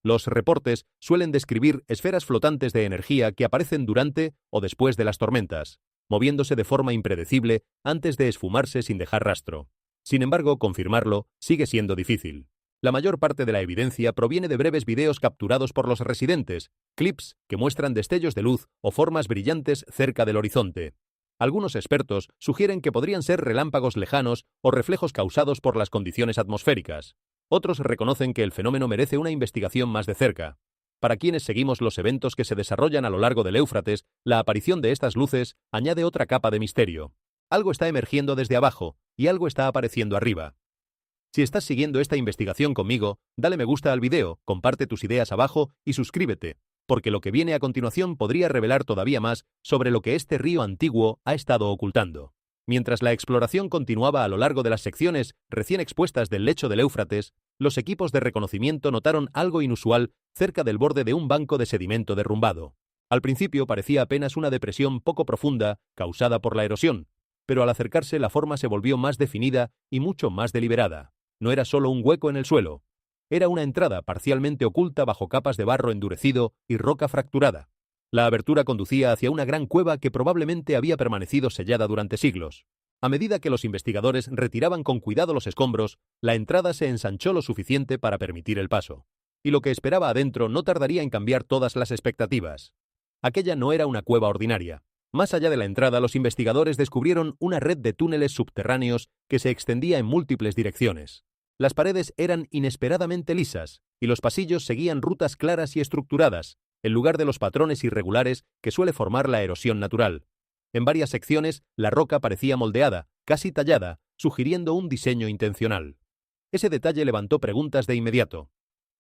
Los reportes suelen describir esferas flotantes de energía que aparecen durante o después de las tormentas, moviéndose de forma impredecible antes de esfumarse sin dejar rastro. Sin embargo, confirmarlo sigue siendo difícil. La mayor parte de la evidencia proviene de breves videos capturados por los residentes, clips que muestran destellos de luz o formas brillantes cerca del horizonte. Algunos expertos sugieren que podrían ser relámpagos lejanos o reflejos causados por las condiciones atmosféricas. Otros reconocen que el fenómeno merece una investigación más de cerca. Para quienes seguimos los eventos que se desarrollan a lo largo del Éufrates, la aparición de estas luces añade otra capa de misterio. Algo está emergiendo desde abajo y algo está apareciendo arriba. Si estás siguiendo esta investigación conmigo, dale me gusta al video, comparte tus ideas abajo y suscríbete, porque lo que viene a continuación podría revelar todavía más sobre lo que este río antiguo ha estado ocultando. Mientras la exploración continuaba a lo largo de las secciones recién expuestas del lecho del Éufrates, los equipos de reconocimiento notaron algo inusual cerca del borde de un banco de sedimento derrumbado. Al principio parecía apenas una depresión poco profunda causada por la erosión, pero al acercarse la forma se volvió más definida y mucho más deliberada. No era solo un hueco en el suelo, era una entrada parcialmente oculta bajo capas de barro endurecido y roca fracturada. La abertura conducía hacia una gran cueva que probablemente había permanecido sellada durante siglos. A medida que los investigadores retiraban con cuidado los escombros, la entrada se ensanchó lo suficiente para permitir el paso. Y lo que esperaba adentro no tardaría en cambiar todas las expectativas. Aquella no era una cueva ordinaria. Más allá de la entrada, los investigadores descubrieron una red de túneles subterráneos que se extendía en múltiples direcciones. Las paredes eran inesperadamente lisas, y los pasillos seguían rutas claras y estructuradas, en lugar de los patrones irregulares que suele formar la erosión natural. En varias secciones, la roca parecía moldeada, casi tallada, sugiriendo un diseño intencional. Ese detalle levantó preguntas de inmediato.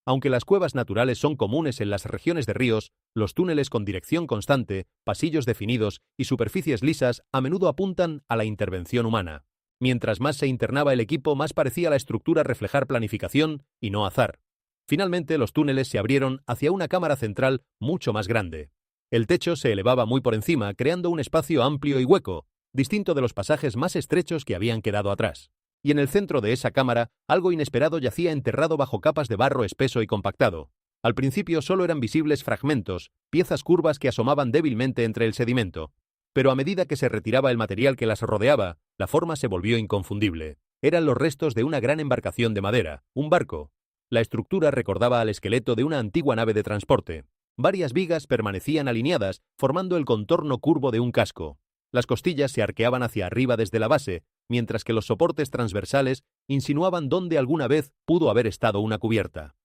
Aunque las cuevas naturales son comunes en las regiones de ríos, los túneles con dirección constante, pasillos definidos y superficies lisas a menudo apuntan a la intervención humana. Mientras más se internaba el equipo, más parecía la estructura reflejar planificación y no azar. Finalmente, los túneles se abrieron hacia una cámara central mucho más grande. El techo se elevaba muy por encima, creando un espacio amplio y hueco, distinto de los pasajes más estrechos que habían quedado atrás. Y en el centro de esa cámara, algo inesperado yacía enterrado bajo capas de barro espeso y compactado. Al principio solo eran visibles fragmentos, piezas curvas que asomaban débilmente entre el sedimento. Pero a medida que se retiraba el material que las rodeaba, la forma se volvió inconfundible. Eran los restos de una gran embarcación de madera, un barco. La estructura recordaba al esqueleto de una antigua nave de transporte. Varias vigas permanecían alineadas, formando el contorno curvo de un casco. Las costillas se arqueaban hacia arriba desde la base, mientras que los soportes transversales insinuaban dónde alguna vez pudo haber estado una cubierta.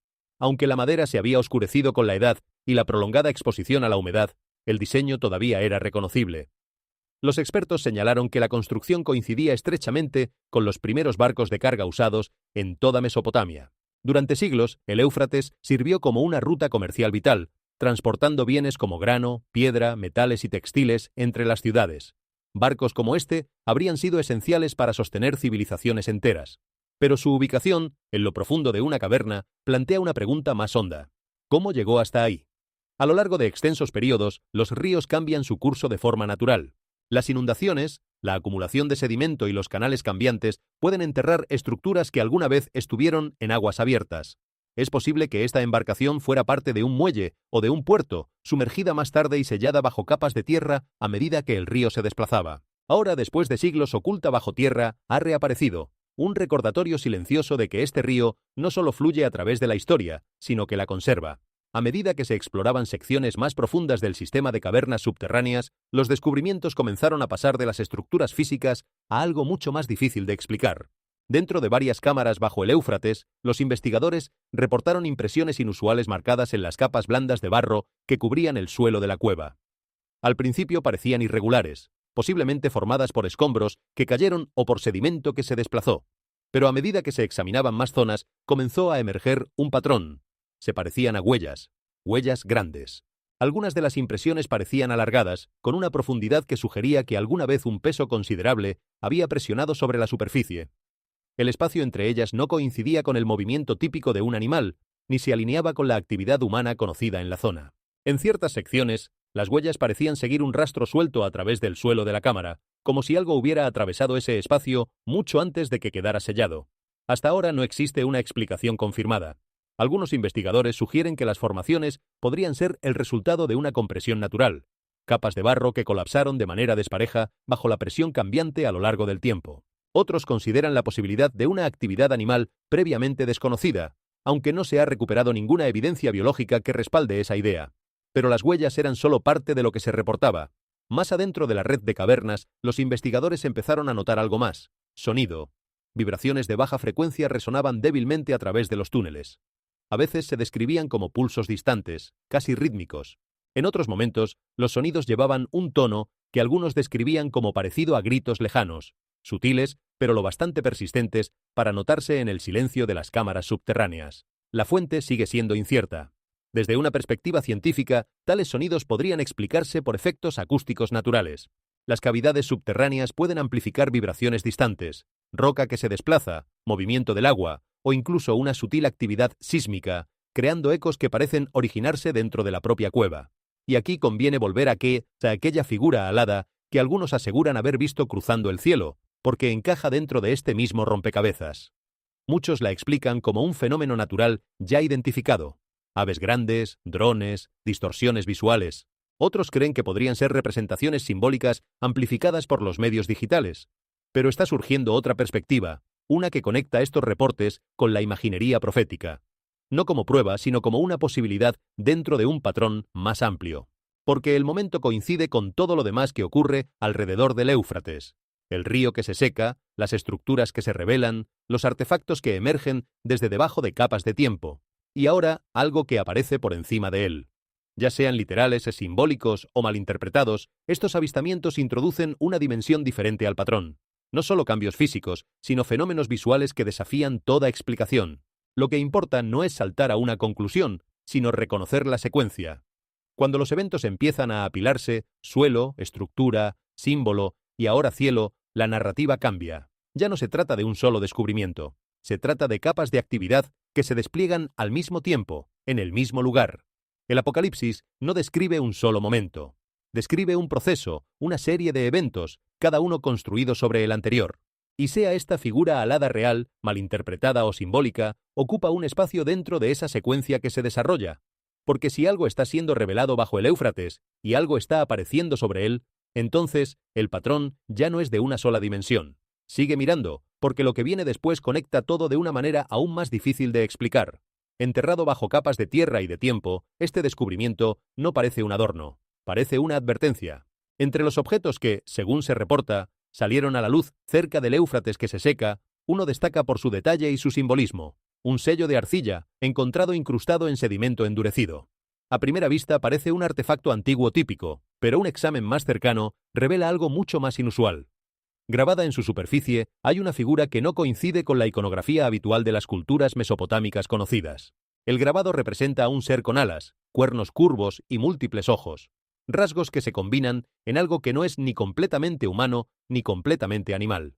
Aunque la madera se había oscurecido con la edad y la prolongada exposición a la humedad, el diseño todavía era reconocible. Los expertos señalaron que la construcción coincidía estrechamente con los primeros barcos de carga usados en toda Mesopotamia. Durante siglos, el Éufrates sirvió como una ruta comercial vital, transportando bienes como grano, piedra, metales y textiles entre las ciudades. Barcos como este habrían sido esenciales para sostener civilizaciones enteras. Pero su ubicación, en lo profundo de una caverna, plantea una pregunta más honda. ¿Cómo llegó hasta ahí? A lo largo de extensos periodos, los ríos cambian su curso de forma natural. Las inundaciones, la acumulación de sedimento y los canales cambiantes pueden enterrar estructuras que alguna vez estuvieron en aguas abiertas. Es posible que esta embarcación fuera parte de un muelle o de un puerto, sumergida más tarde y sellada bajo capas de tierra a medida que el río se desplazaba. Ahora, después de siglos oculta bajo tierra, ha reaparecido, un recordatorio silencioso de que este río no solo fluye a través de la historia, sino que la conserva. A medida que se exploraban secciones más profundas del sistema de cavernas subterráneas, los descubrimientos comenzaron a pasar de las estructuras físicas a algo mucho más difícil de explicar. Dentro de varias cámaras bajo el Éufrates, los investigadores reportaron impresiones inusuales marcadas en las capas blandas de barro que cubrían el suelo de la cueva. Al principio parecían irregulares, posiblemente formadas por escombros que cayeron o por sedimento que se desplazó. Pero a medida que se examinaban más zonas, comenzó a emerger un patrón. Se parecían a huellas grandes. Algunas de las impresiones parecían alargadas, con una profundidad que sugería que alguna vez un peso considerable había presionado sobre la superficie. El espacio entre ellas no coincidía con el movimiento típico de un animal, ni se alineaba con la actividad humana conocida en la zona. En ciertas secciones, las huellas parecían seguir un rastro suelto a través del suelo de la cámara, como si algo hubiera atravesado ese espacio mucho antes de que quedara sellado. Hasta ahora no existe una explicación confirmada. Algunos investigadores sugieren que las formaciones podrían ser el resultado de una compresión natural, capas de barro que colapsaron de manera despareja bajo la presión cambiante a lo largo del tiempo. Otros consideran la posibilidad de una actividad animal previamente desconocida, aunque no se ha recuperado ninguna evidencia biológica que respalde esa idea. Pero las huellas eran solo parte de lo que se reportaba. Más adentro de la red de cavernas, los investigadores empezaron a notar algo más: sonido. Vibraciones de baja frecuencia resonaban débilmente a través de los túneles. A veces se describían como pulsos distantes, casi rítmicos. En otros momentos, los sonidos llevaban un tono que algunos describían como parecido a gritos lejanos, sutiles, pero lo bastante persistentes para notarse en el silencio de las cámaras subterráneas. La fuente sigue siendo incierta. Desde una perspectiva científica, tales sonidos podrían explicarse por efectos acústicos naturales. Las cavidades subterráneas pueden amplificar vibraciones distantes, roca que se desplaza, movimiento del agua, o incluso una sutil actividad sísmica, creando ecos que parecen originarse dentro de la propia cueva. Y aquí conviene volver a aquella figura alada que algunos aseguran haber visto cruzando el cielo, porque encaja dentro de este mismo rompecabezas. Muchos la explican como un fenómeno natural ya identificado: aves grandes, drones, distorsiones visuales. Otros creen que podrían ser representaciones simbólicas amplificadas por los medios digitales. Pero está surgiendo otra perspectiva, una que conecta estos reportes con la imaginería profética. No como prueba, sino como una posibilidad dentro de un patrón más amplio. Porque el momento coincide con todo lo demás que ocurre alrededor del Éufrates. El río que se seca, las estructuras que se revelan, los artefactos que emergen desde debajo de capas de tiempo. Y ahora algo que aparece por encima de él. Ya sean literales, simbólicos o malinterpretados, estos avistamientos introducen una dimensión diferente al patrón. No solo cambios físicos, sino fenómenos visuales que desafían toda explicación. Lo que importa no es saltar a una conclusión, sino reconocer la secuencia. Cuando los eventos empiezan a apilarse, suelo, estructura, símbolo y ahora cielo, la narrativa cambia. Ya no se trata de un solo descubrimiento. Se trata de capas de actividad que se despliegan al mismo tiempo, en el mismo lugar. El Apocalipsis no describe un solo momento. Describe un proceso, una serie de eventos, cada uno construido sobre el anterior. Y sea esta figura alada real, malinterpretada o simbólica, ocupa un espacio dentro de esa secuencia que se desarrolla. Porque si algo está siendo revelado bajo el Éufrates y algo está apareciendo sobre él, entonces el patrón ya no es de una sola dimensión. Sigue mirando, porque lo que viene después conecta todo de una manera aún más difícil de explicar. Enterrado bajo capas de tierra y de tiempo, este descubrimiento no parece un adorno, parece una advertencia. Entre los objetos que, según se reporta, salieron a la luz cerca del Éufrates que se seca, uno destaca por su detalle y su simbolismo: un sello de arcilla, encontrado incrustado en sedimento endurecido. A primera vista parece un artefacto antiguo típico, pero un examen más cercano revela algo mucho más inusual. Grabada en su superficie hay una figura que no coincide con la iconografía habitual de las culturas mesopotámicas conocidas. El grabado representa a un ser con alas, cuernos curvos y múltiples ojos, rasgos que se combinan en algo que no es ni completamente humano ni completamente animal.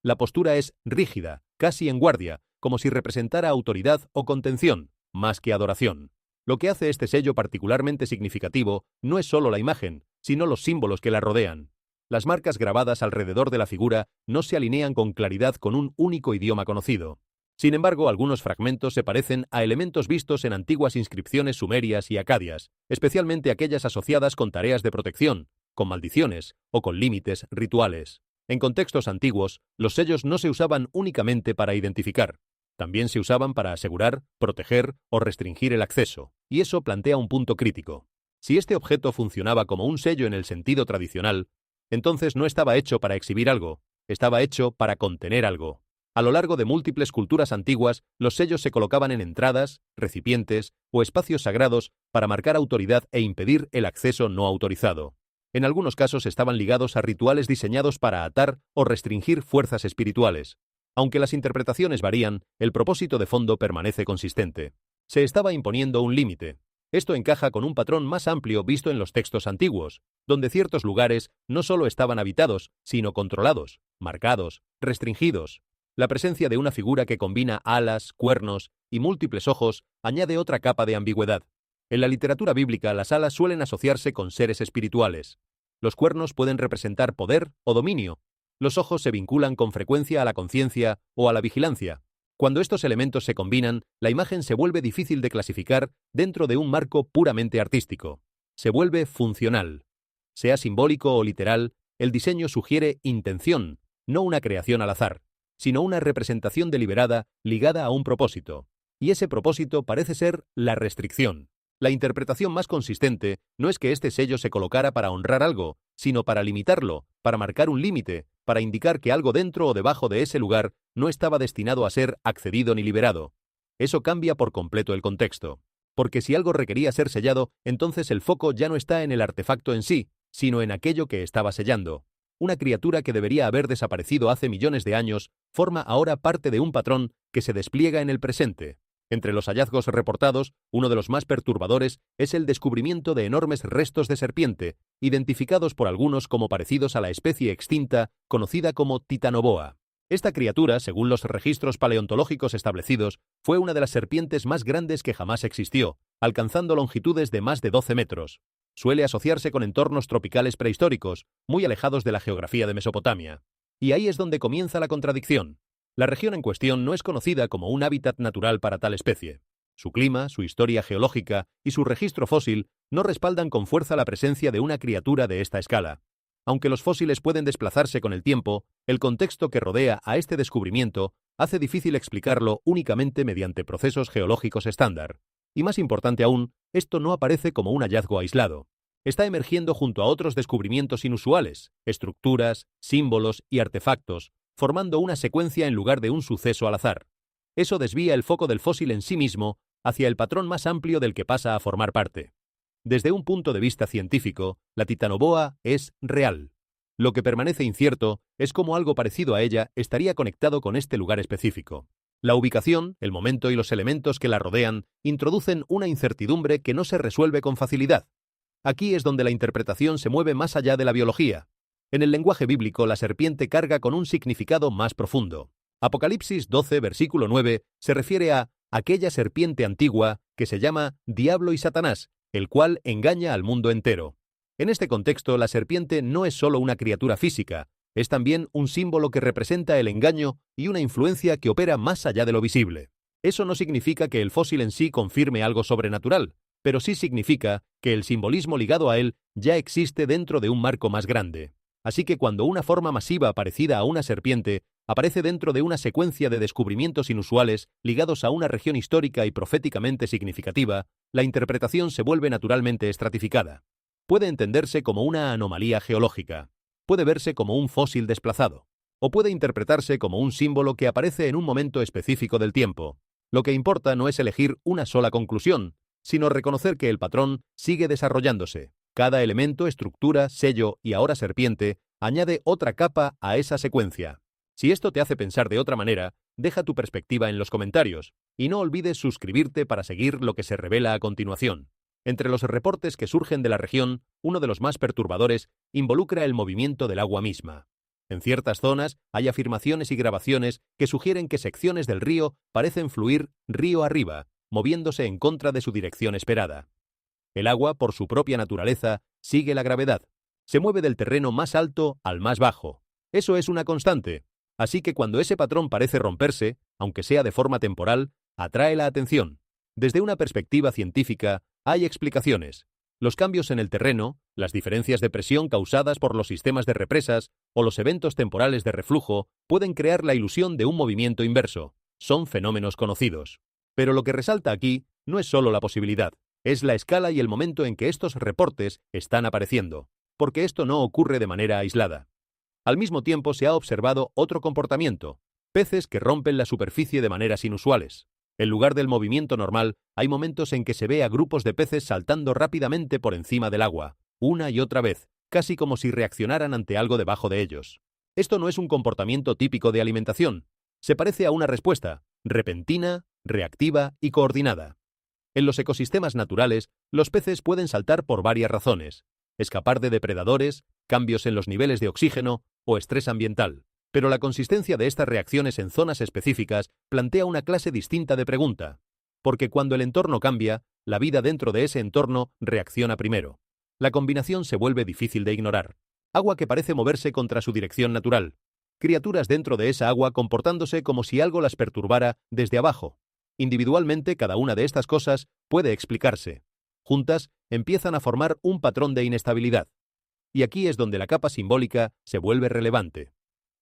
La postura es rígida, casi en guardia, como si representara autoridad o contención, más que adoración. Lo que hace este sello particularmente significativo no es solo la imagen, sino los símbolos que la rodean. Las marcas grabadas alrededor de la figura no se alinean con claridad con un único idioma conocido. Sin embargo, algunos fragmentos se parecen a elementos vistos en antiguas inscripciones sumerias y acadias, especialmente aquellas asociadas con tareas de protección, con maldiciones o con límites rituales. En contextos antiguos, los sellos no se usaban únicamente para identificar. También se usaban para asegurar, proteger o restringir el acceso, y eso plantea un punto crítico. Si este objeto funcionaba como un sello en el sentido tradicional, entonces no estaba hecho para exhibir algo, estaba hecho para contener algo. A lo largo de múltiples culturas antiguas, los sellos se colocaban en entradas, recipientes o espacios sagrados para marcar autoridad e impedir el acceso no autorizado. En algunos casos estaban ligados a rituales diseñados para atar o restringir fuerzas espirituales. Aunque las interpretaciones varían, el propósito de fondo permanece consistente. Se estaba imponiendo un límite. Esto encaja con un patrón más amplio visto en los textos antiguos, donde ciertos lugares no solo estaban habitados, sino controlados, marcados, restringidos. La presencia de una figura que combina alas, cuernos y múltiples ojos añade otra capa de ambigüedad. En la literatura bíblica, las alas suelen asociarse con seres espirituales. Los cuernos pueden representar poder o dominio. Los ojos se vinculan con frecuencia a la conciencia o a la vigilancia. Cuando estos elementos se combinan, la imagen se vuelve difícil de clasificar dentro de un marco puramente artístico. Se vuelve funcional. Sea simbólico o literal, el diseño sugiere intención, no una creación al azar, sino una representación deliberada ligada a un propósito. Y ese propósito parece ser la restricción. La interpretación más consistente no es que este sello se colocara para honrar algo, sino para limitarlo, para marcar un límite, para indicar que algo dentro o debajo de ese lugar no estaba destinado a ser accedido ni liberado. Eso cambia por completo el contexto. Porque si algo requería ser sellado, entonces el foco ya no está en el artefacto en sí, sino en aquello que estaba sellando. Una criatura que debería haber desaparecido hace millones de años forma ahora parte de un patrón que se despliega en el presente. Entre los hallazgos reportados, uno de los más perturbadores es el descubrimiento de enormes restos de serpiente, identificados por algunos como parecidos a la especie extinta conocida como Titanoboa. Esta criatura, según los registros paleontológicos establecidos, fue una de las serpientes más grandes que jamás existió, alcanzando longitudes de más de 12 metros. Suele asociarse con entornos tropicales prehistóricos, muy alejados de la geografía de Mesopotamia. Y ahí es donde comienza la contradicción. La región en cuestión no es conocida como un hábitat natural para tal especie. Su clima, su historia geológica y su registro fósil no respaldan con fuerza la presencia de una criatura de esta escala. Aunque los fósiles pueden desplazarse con el tiempo, el contexto que rodea a este descubrimiento hace difícil explicarlo únicamente mediante procesos geológicos estándar. Y más importante aún, esto no aparece como un hallazgo aislado. Está emergiendo junto a otros descubrimientos inusuales, estructuras, símbolos y artefactos, formando una secuencia en lugar de un suceso al azar. Eso desvía el foco del fósil en sí mismo hacia el patrón más amplio del que pasa a formar parte. Desde un punto de vista científico, la Titanoboa es real. Lo que permanece incierto es cómo algo parecido a ella estaría conectado con este lugar específico. La ubicación, el momento y los elementos que la rodean introducen una incertidumbre que no se resuelve con facilidad. Aquí es donde la interpretación se mueve más allá de la biología. En el lenguaje bíblico, la serpiente carga con un significado más profundo. Apocalipsis 12, versículo 9, se refiere a aquella serpiente antigua que se llama Diablo y Satanás, el cual engaña al mundo entero. En este contexto, la serpiente no es solo una criatura física, es también un símbolo que representa el engaño y una influencia que opera más allá de lo visible. Eso no significa que el fósil en sí confirme algo sobrenatural, pero sí significa que el simbolismo ligado a él ya existe dentro de un marco más grande. Así que cuando una forma masiva parecida a una serpiente aparece dentro de una secuencia de descubrimientos inusuales ligados a una región histórica y proféticamente significativa, la interpretación se vuelve naturalmente estratificada. Puede entenderse como una anomalía geológica, puede verse como un fósil desplazado, o puede interpretarse como un símbolo que aparece en un momento específico del tiempo. Lo que importa no es elegir una sola conclusión, sino reconocer que el patrón sigue desarrollándose. Cada elemento, estructura, sello y ahora serpiente añade otra capa a esa secuencia. Si esto te hace pensar de otra manera, deja tu perspectiva en los comentarios, y no olvides suscribirte para seguir lo que se revela a continuación. Entre los reportes que surgen de la región, uno de los más perturbadores involucra el movimiento del agua misma. En ciertas zonas hay afirmaciones y grabaciones que sugieren que secciones del río parecen fluir río arriba, moviéndose en contra de su dirección esperada. El agua, por su propia naturaleza, sigue la gravedad. Se mueve del terreno más alto al más bajo. Eso es una constante. Así que cuando ese patrón parece romperse, aunque sea de forma temporal, atrae la atención. Desde una perspectiva científica, hay explicaciones. Los cambios en el terreno, las diferencias de presión causadas por los sistemas de represas o los eventos temporales de reflujo pueden crear la ilusión de un movimiento inverso. Son fenómenos conocidos. Pero lo que resalta aquí no es solo la posibilidad, es la escala y el momento en que estos reportes están apareciendo, porque esto no ocurre de manera aislada. Al mismo tiempo se ha observado otro comportamiento, peces que rompen la superficie de maneras inusuales. En lugar del movimiento normal, hay momentos en que se ve a grupos de peces saltando rápidamente por encima del agua, una y otra vez, casi como si reaccionaran ante algo debajo de ellos. Esto no es un comportamiento típico de alimentación. Se parece a una respuesta, repentina, reactiva y coordinada. En los ecosistemas naturales, los peces pueden saltar por varias razones: escapar de depredadores, cambios en los niveles de oxígeno o estrés ambiental. Pero la consistencia de estas reacciones en zonas específicas plantea una clase distinta de pregunta. Porque cuando el entorno cambia, la vida dentro de ese entorno reacciona primero. La combinación se vuelve difícil de ignorar. Agua que parece moverse contra su dirección natural. Criaturas dentro de esa agua comportándose como si algo las perturbara desde abajo. Individualmente, cada una de estas cosas puede explicarse. Juntas, empiezan a formar un patrón de inestabilidad. Y aquí es donde la capa simbólica se vuelve relevante.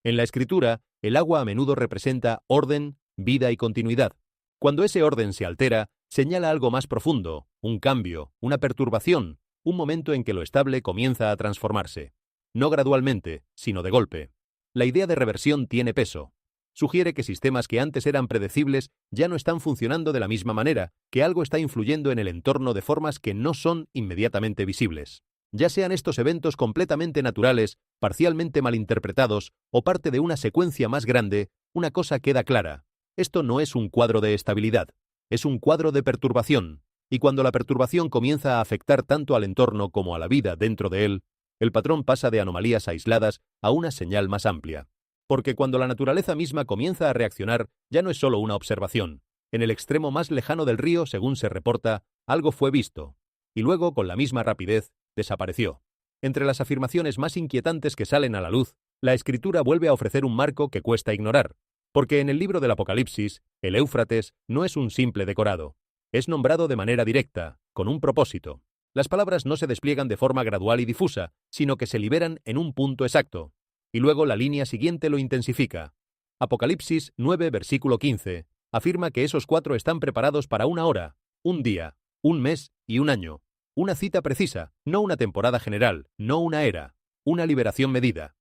En la escritura, el agua a menudo representa orden, vida y continuidad. Cuando ese orden se altera, señala algo más profundo, un cambio, una perturbación, un momento en que lo estable comienza a transformarse. No gradualmente, sino de golpe. La idea de reversión tiene peso. Sugiere que sistemas que antes eran predecibles ya no están funcionando de la misma manera, que algo está influyendo en el entorno de formas que no son inmediatamente visibles. Ya sean estos eventos completamente naturales, parcialmente malinterpretados o parte de una secuencia más grande, una cosa queda clara: esto no es un cuadro de estabilidad, es un cuadro de perturbación, y cuando la perturbación comienza a afectar tanto al entorno como a la vida dentro de él, el patrón pasa de anomalías aisladas a una señal más amplia. Porque cuando la naturaleza misma comienza a reaccionar, ya no es solo una observación. En el extremo más lejano del río, según se reporta, algo fue visto, y luego, con la misma rapidez, desapareció. Entre las afirmaciones más inquietantes que salen a la luz, la escritura vuelve a ofrecer un marco que cuesta ignorar, porque en el libro del Apocalipsis, el Éufrates no es un simple decorado. Es nombrado de manera directa, con un propósito. Las palabras no se despliegan de forma gradual y difusa, sino que se liberan en un punto exacto. Y luego la línea siguiente lo intensifica. Apocalipsis 9, versículo 15, afirma que esos 4 están preparados para una hora, un día, un mes y un año. Una cita precisa, no una temporada general, no una era, una liberación medida.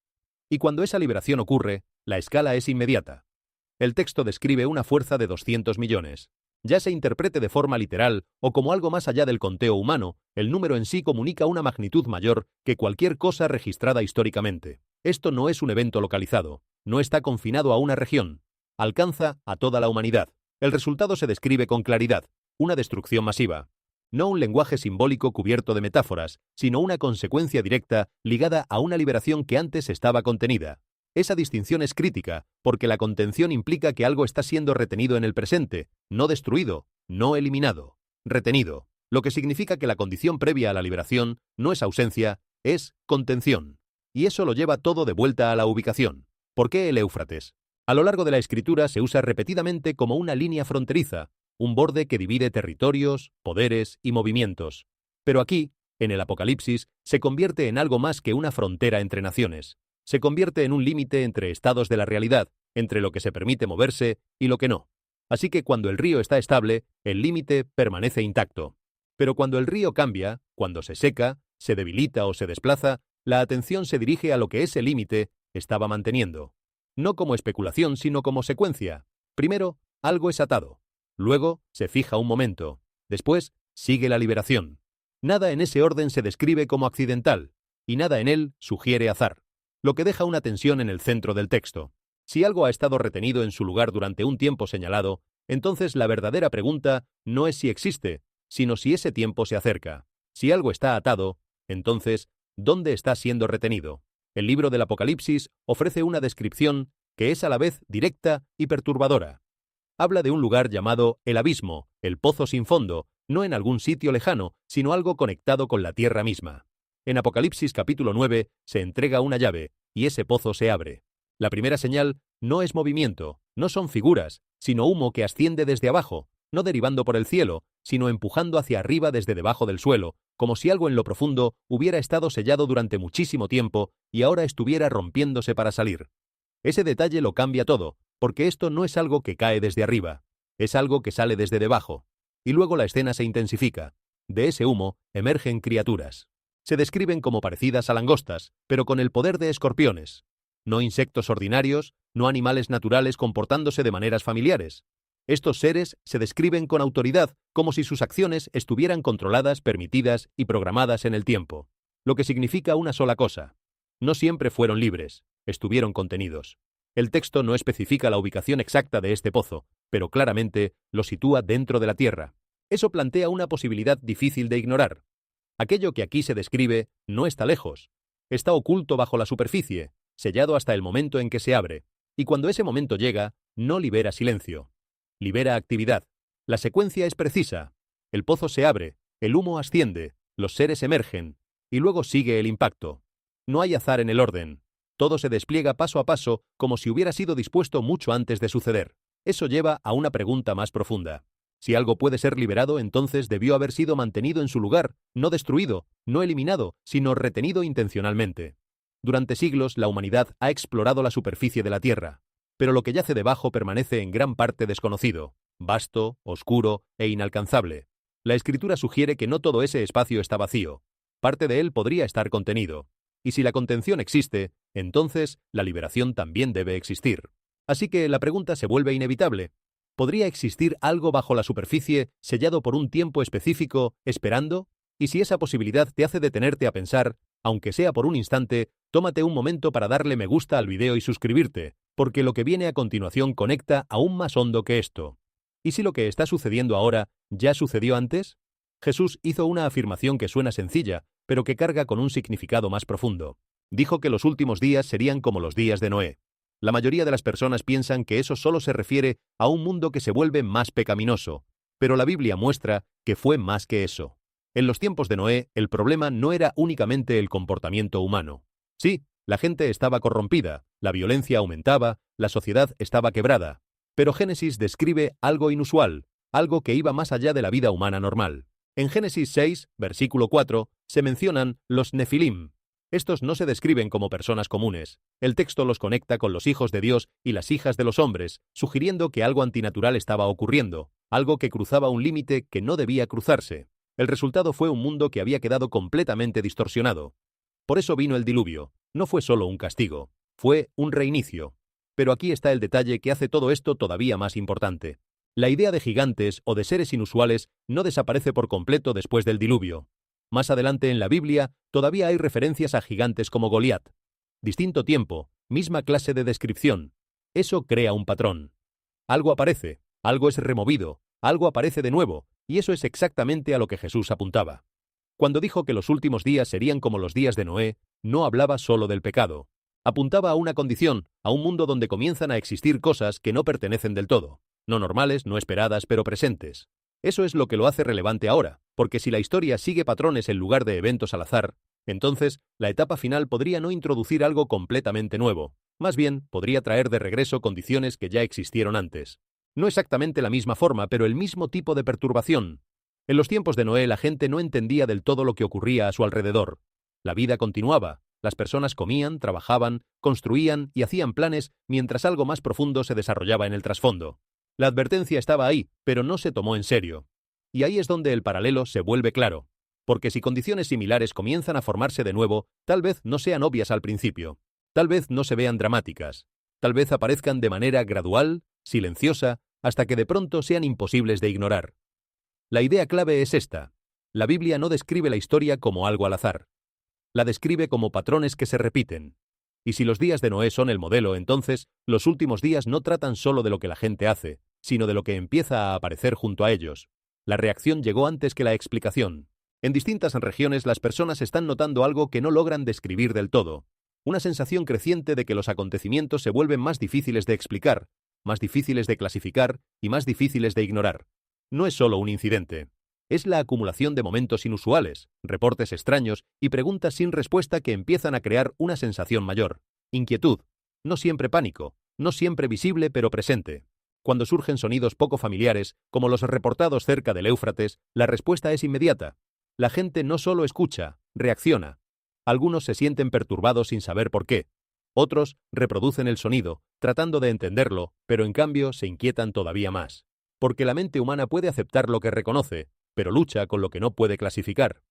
Y cuando esa liberación ocurre, la escala es inmediata. El texto describe una fuerza de 200 millones. Ya se interprete de forma literal o como algo más allá del conteo humano, el número en sí comunica una magnitud mayor que cualquier cosa registrada históricamente. Esto no es un evento localizado, no está confinado a una región, alcanza a toda la humanidad. El resultado se describe con claridad: una destrucción masiva. No un lenguaje simbólico cubierto de metáforas, sino una consecuencia directa ligada a una liberación que antes estaba contenida. Esa distinción es crítica, porque la contención implica que algo está siendo retenido en el presente, no destruido, no eliminado, retenido, lo que significa que la condición previa a la liberación no es ausencia, es contención. Y eso lo lleva todo de vuelta a la ubicación. ¿Por qué el Éufrates? A lo largo de la escritura se usa repetidamente como una línea fronteriza, un borde que divide territorios, poderes y movimientos. Pero aquí, en el Apocalipsis, se convierte en algo más que una frontera entre naciones. Se convierte en un límite entre estados de la realidad, entre lo que se permite moverse y lo que no. Así que cuando el río está estable, el límite permanece intacto. Pero cuando el río cambia, cuando se seca, se debilita o se desplaza, la atención se dirige a lo que ese límite estaba manteniendo. No como especulación, sino como secuencia. Primero, algo es atado. Luego, se fija un momento. Después, sigue la liberación. Nada en ese orden se describe como accidental, y nada en él sugiere azar. lo que deja una tensión en el centro del texto. Si algo ha estado retenido en su lugar durante un tiempo señalado, entonces la verdadera pregunta no es si existe, sino si ese tiempo se acerca. Si algo está atado, entonces, ¿dónde está siendo retenido? El libro del Apocalipsis ofrece una descripción que es a la vez directa y perturbadora. Habla de un lugar llamado el abismo, el pozo sin fondo, no en algún sitio lejano, sino algo conectado con la tierra misma. En Apocalipsis capítulo 9 se entrega una llave, y ese pozo se abre. La primera señal no es movimiento, no son figuras, sino humo que asciende desde abajo, no derivando por el cielo, sino empujando hacia arriba desde debajo del suelo, como si algo en lo profundo hubiera estado sellado durante muchísimo tiempo y ahora estuviera rompiéndose para salir. Ese detalle lo cambia todo, porque esto no es algo que cae desde arriba, es algo que sale desde debajo. Y luego la escena se intensifica. De ese humo emergen criaturas. Se describen como parecidas a langostas, pero con el poder de escorpiones. No insectos ordinarios, no animales naturales comportándose de maneras familiares. Estos seres se describen con autoridad, como si sus acciones estuvieran controladas, permitidas y programadas en el tiempo. Lo que significa una sola cosa. No siempre fueron libres, estuvieron contenidos. El texto no especifica la ubicación exacta de este pozo, pero claramente lo sitúa dentro de la tierra. Eso plantea una posibilidad difícil de ignorar. Aquello que aquí se describe no está lejos. Está oculto bajo la superficie, sellado hasta el momento en que se abre, y cuando ese momento llega, no libera silencio. Libera actividad. La secuencia es precisa. El pozo se abre, el humo asciende, los seres emergen, y luego sigue el impacto. No hay azar en el orden. Todo se despliega paso a paso como si hubiera sido dispuesto mucho antes de suceder. Eso lleva a una pregunta más profunda. Si algo puede ser liberado, entonces debió haber sido mantenido en su lugar, no destruido, no eliminado, sino retenido intencionalmente. Durante siglos la humanidad ha explorado la superficie de la Tierra, pero lo que yace debajo permanece en gran parte desconocido, vasto, oscuro e inalcanzable. La Escritura sugiere que no todo ese espacio está vacío. Parte de él podría estar contenido. Y si la contención existe, entonces la liberación también debe existir. Así que la pregunta se vuelve inevitable. ¿Podría existir algo bajo la superficie, sellado por un tiempo específico, esperando? Y si esa posibilidad te hace detenerte a pensar, aunque sea por un instante, tómate un momento para darle me gusta al video y suscribirte, porque lo que viene a continuación conecta aún más hondo que esto. ¿Y si lo que está sucediendo ahora ya sucedió antes? Jesús hizo una afirmación que suena sencilla, pero que carga con un significado más profundo. Dijo que los últimos días serían como los días de Noé. La mayoría de las personas piensan que eso solo se refiere a un mundo que se vuelve más pecaminoso, pero la Biblia muestra que fue más que eso. En los tiempos de Noé, el problema no era únicamente el comportamiento humano. Sí, la gente estaba corrompida, la violencia aumentaba, la sociedad estaba quebrada, pero Génesis describe algo inusual, algo que iba más allá de la vida humana normal. En Génesis 6, versículo 4, se mencionan los Nefilim. Estos no se describen como personas comunes. El texto los conecta con los hijos de Dios y las hijas de los hombres, sugiriendo que algo antinatural estaba ocurriendo, algo que cruzaba un límite que no debía cruzarse. El resultado fue un mundo que había quedado completamente distorsionado. Por eso vino el diluvio. No fue solo un castigo, fue un reinicio. Pero aquí está el detalle que hace todo esto todavía más importante. La idea de gigantes o de seres inusuales no desaparece por completo después del diluvio. Más adelante en la Biblia todavía hay referencias a gigantes como Goliat. Distinto tiempo, misma clase de descripción. Eso crea un patrón. Algo aparece, algo es removido, algo aparece de nuevo, y eso es exactamente a lo que Jesús apuntaba. Cuando dijo que los últimos días serían como los días de Noé, no hablaba solo del pecado. Apuntaba a una condición, a un mundo donde comienzan a existir cosas que no pertenecen del todo, no normales, no esperadas, pero presentes. Eso es lo que lo hace relevante ahora, porque si la historia sigue patrones en lugar de eventos al azar, entonces la etapa final podría no introducir algo completamente nuevo. Más bien, podría traer de regreso condiciones que ya existieron antes. No exactamente la misma forma, pero el mismo tipo de perturbación. En los tiempos de Noé la gente no entendía del todo lo que ocurría a su alrededor. La vida continuaba, las personas comían, trabajaban, construían y hacían planes mientras algo más profundo se desarrollaba en el trasfondo. La advertencia estaba ahí, pero no se tomó en serio. Y ahí es donde el paralelo se vuelve claro, porque si condiciones similares comienzan a formarse de nuevo, tal vez no sean obvias al principio, tal vez no se vean dramáticas, tal vez aparezcan de manera gradual, silenciosa, hasta que de pronto sean imposibles de ignorar. La idea clave es esta: la Biblia no describe la historia como algo al azar. La describe como patrones que se repiten. Y si los días de Noé son el modelo, entonces los últimos días no tratan solo de lo que la gente hace, sino de lo que empieza a aparecer junto a ellos. La reacción llegó antes que la explicación. En distintas regiones las personas están notando algo que no logran describir del todo. Una sensación creciente de que los acontecimientos se vuelven más difíciles de explicar, más difíciles de clasificar y más difíciles de ignorar. No es solo un incidente. Es la acumulación de momentos inusuales, reportes extraños y preguntas sin respuesta que empiezan a crear una sensación mayor. Inquietud. No siempre pánico, no siempre visible pero presente. Cuando surgen sonidos poco familiares, como los reportados cerca del Éufrates, la respuesta es inmediata. La gente no solo escucha, reacciona. Algunos se sienten perturbados sin saber por qué. Otros reproducen el sonido, tratando de entenderlo, pero en cambio se inquietan todavía más. Porque la mente humana puede aceptar lo que reconoce, pero lucha con lo que no puede clasificar.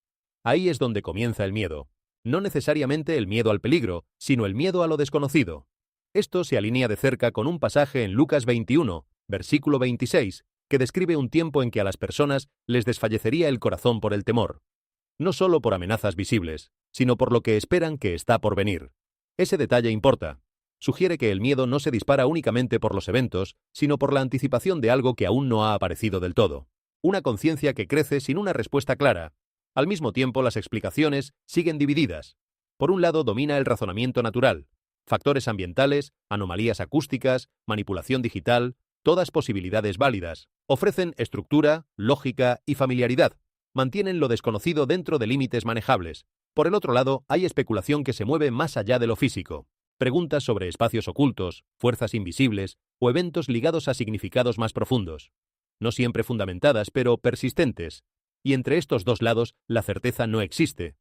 Ahí es donde comienza el miedo. No necesariamente el miedo al peligro, sino el miedo a lo desconocido. Esto se alinea de cerca con un pasaje en Lucas 21, versículo 26, que describe un tiempo en que a las personas les desfallecería el corazón por el temor. No solo por amenazas visibles, sino por lo que esperan que está por venir. Ese detalle importa. Sugiere que el miedo no se dispara únicamente por los eventos, sino por la anticipación de algo que aún no ha aparecido del todo. Una conciencia que crece sin una respuesta clara. Al mismo tiempo, las explicaciones siguen divididas. Por un lado domina el razonamiento natural. Factores ambientales, anomalías acústicas, manipulación digital, todas posibilidades válidas. Ofrecen estructura, lógica y familiaridad. Mantienen lo desconocido dentro de límites manejables. Por el otro lado, hay especulación que se mueve más allá de lo físico. Preguntas sobre espacios ocultos, fuerzas invisibles o eventos ligados a significados más profundos. No siempre fundamentadas, pero persistentes. Y entre estos dos lados, la certeza no existe.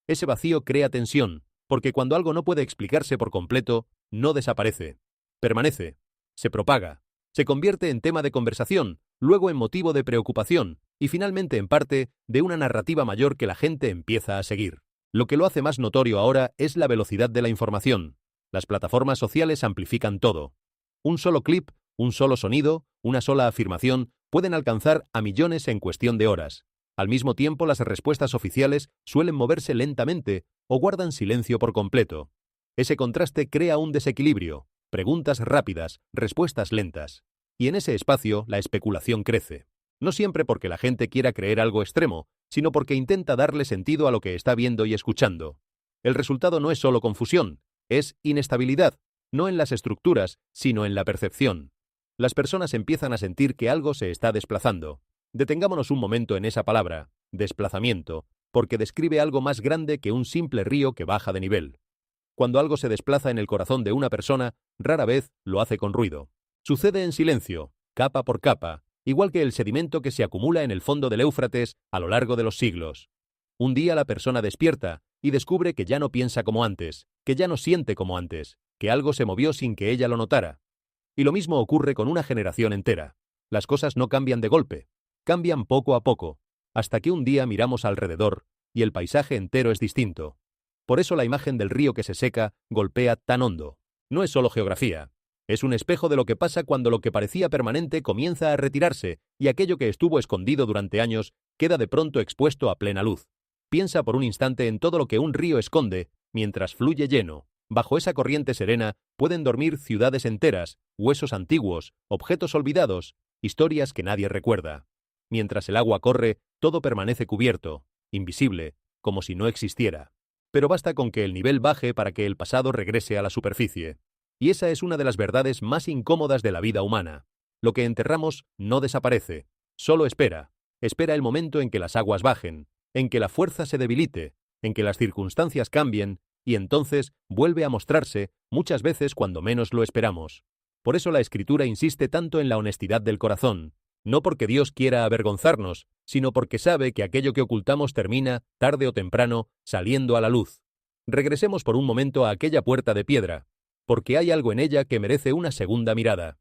Ese vacío crea tensión, porque cuando algo no puede explicarse por completo, no desaparece. Permanece. Se propaga. Se convierte en tema de conversación, luego en motivo de preocupación, y finalmente en parte de una narrativa mayor que la gente empieza a seguir. Lo que lo hace más notorio ahora es la velocidad de la información. Las plataformas sociales amplifican todo. Un solo clip, un solo sonido, una sola afirmación pueden alcanzar a millones en cuestión de horas. Al mismo tiempo, las respuestas oficiales suelen moverse lentamente o guardan silencio por completo. Ese contraste crea un desequilibrio, preguntas rápidas, respuestas lentas. Y en ese espacio la especulación crece. No siempre porque la gente quiera creer algo extremo, sino porque intenta darle sentido a lo que está viendo y escuchando. El resultado no es solo confusión, es inestabilidad, no en las estructuras, sino en la percepción. Las personas empiezan a sentir que algo se está desplazando. Detengámonos un momento en esa palabra, desplazamiento, porque describe algo más grande que un simple río que baja de nivel. Cuando algo se desplaza en el corazón de una persona, rara vez lo hace con ruido. Sucede en silencio, capa por capa, igual que el sedimento que se acumula en el fondo del Éufrates a lo largo de los siglos. Un día la persona despierta y descubre que ya no piensa como antes, que ya no siente como antes, que algo se movió sin que ella lo notara. Y lo mismo ocurre con una generación entera. Las cosas no cambian de golpe, cambian poco a poco, hasta que un día miramos alrededor y el paisaje entero es distinto. Por eso la imagen del río que se seca golpea tan hondo. No es solo geografía. Es un espejo de lo que pasa cuando lo que parecía permanente comienza a retirarse y aquello que estuvo escondido durante años queda de pronto expuesto a plena luz. Piensa por un instante en todo lo que un río esconde mientras fluye lleno. Bajo esa corriente serena pueden dormir ciudades enteras, huesos antiguos, objetos olvidados, historias que nadie recuerda. Mientras el agua corre, todo permanece cubierto, invisible, como si no existiera. Pero basta con que el nivel baje para que el pasado regrese a la superficie. Y esa es una de las verdades más incómodas de la vida humana. Lo que enterramos no desaparece, solo espera. Espera el momento en que las aguas bajen, en que la fuerza se debilite, en que las circunstancias cambien, y entonces vuelve a mostrarse, muchas veces cuando menos lo esperamos. Por eso la Escritura insiste tanto en la honestidad del corazón, no porque Dios quiera avergonzarnos, sino porque sabe que aquello que ocultamos termina, tarde o temprano, saliendo a la luz. Regresemos por un momento a aquella puerta de piedra, porque hay algo en ella que merece una segunda mirada.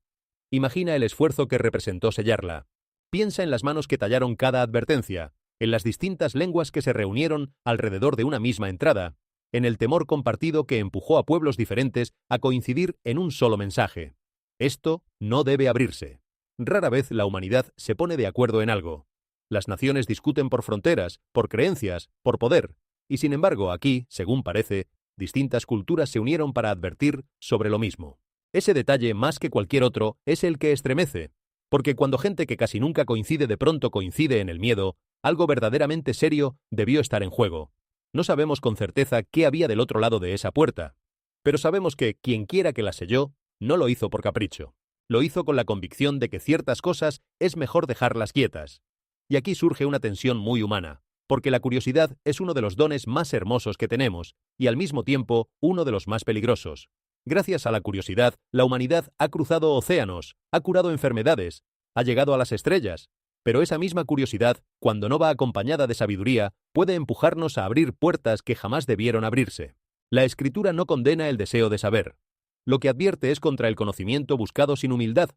Imagina el esfuerzo que representó sellarla. Piensa en las manos que tallaron cada advertencia, en las distintas lenguas que se reunieron alrededor de una misma entrada, en el temor compartido que empujó a pueblos diferentes a coincidir en un solo mensaje. Esto no debe abrirse. Rara vez la humanidad se pone de acuerdo en algo. Las naciones discuten por fronteras, por creencias, por poder, y sin embargo aquí, según parece, distintas culturas se unieron para advertir sobre lo mismo. Ese detalle, más que cualquier otro, es el que estremece, porque cuando gente que casi nunca coincide de pronto coincide en el miedo, algo verdaderamente serio debió estar en juego. No sabemos con certeza qué había del otro lado de esa puerta, pero sabemos que quienquiera que la selló, no lo hizo por capricho. Lo hizo con la convicción de que ciertas cosas es mejor dejarlas quietas. Y aquí surge una tensión muy humana, porque la curiosidad es uno de los dones más hermosos que tenemos, y al mismo tiempo uno de los más peligrosos. Gracias a la curiosidad, la humanidad ha cruzado océanos, ha curado enfermedades, ha llegado a las estrellas, pero esa misma curiosidad, cuando no va acompañada de sabiduría, puede empujarnos a abrir puertas que jamás debieron abrirse. La Escritura no condena el deseo de saber. Lo que advierte es contra el conocimiento buscado sin humildad,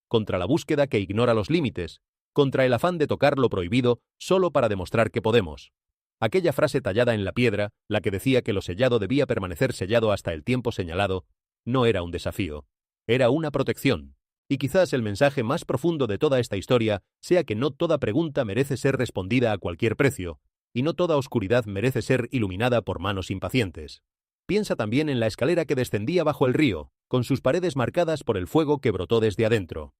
contra la búsqueda que ignora los límites, contra el afán de tocar lo prohibido solo para demostrar que podemos. Aquella frase tallada en la piedra, la que decía que lo sellado debía permanecer sellado hasta el tiempo señalado, no era un desafío, era una protección. Y quizás el mensaje más profundo de toda esta historia sea que no toda pregunta merece ser respondida a cualquier precio, y no toda oscuridad merece ser iluminada por manos impacientes. Piensa también en la escalera que descendía bajo el río, con sus paredes marcadas por el fuego que brotó desde adentro.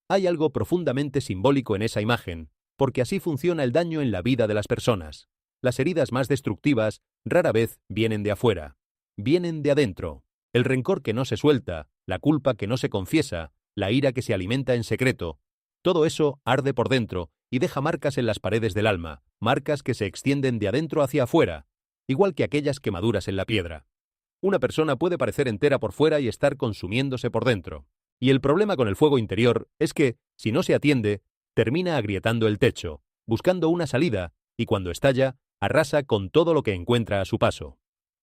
Hay algo profundamente simbólico en esa imagen, porque así funciona el daño en la vida de las personas. Las heridas más destructivas rara vez vienen de afuera, vienen de adentro. El rencor que no se suelta, la culpa que no se confiesa, la ira que se alimenta en secreto, todo eso arde por dentro y deja marcas en las paredes del alma, marcas que se extienden de adentro hacia afuera, igual que aquellas quemaduras en la piedra. Una persona puede parecer entera por fuera y estar consumiéndose por dentro. Y el problema con el fuego interior es que, si no se atiende, termina agrietando el techo, buscando una salida, y cuando estalla, arrasa con todo lo que encuentra a su paso.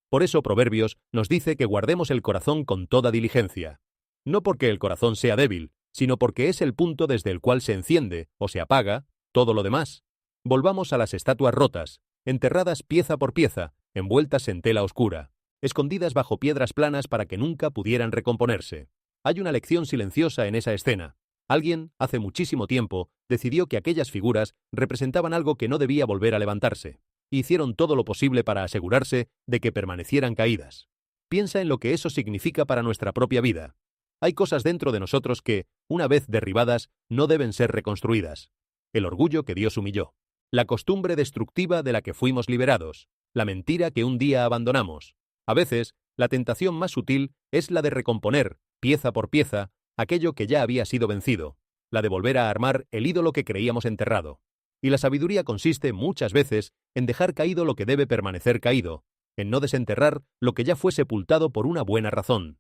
Por eso Proverbios nos dice que guardemos el corazón con toda diligencia. No porque el corazón sea débil, sino porque es el punto desde el cual se enciende, o se apaga, todo lo demás. Volvamos a las estatuas rotas, enterradas pieza por pieza, envueltas en tela oscura, escondidas bajo piedras planas para que nunca pudieran recomponerse. Hay una lección silenciosa en esa escena. Alguien, hace muchísimo tiempo, decidió que aquellas figuras representaban algo que no debía volver a levantarse. Hicieron todo lo posible para asegurarse de que permanecieran caídas. Piensa en lo que eso significa para nuestra propia vida. Hay cosas dentro de nosotros que, una vez derribadas, no deben ser reconstruidas. El orgullo que Dios humilló, la costumbre destructiva de la que fuimos liberados, la mentira que un día abandonamos. A veces, la tentación más sutil es la de recomponer, pieza por pieza, aquello que ya había sido vencido, la de volver a armar el ídolo que creíamos enterrado. Y la sabiduría consiste muchas veces en dejar caído lo que debe permanecer caído, en no desenterrar lo que ya fue sepultado por una buena razón.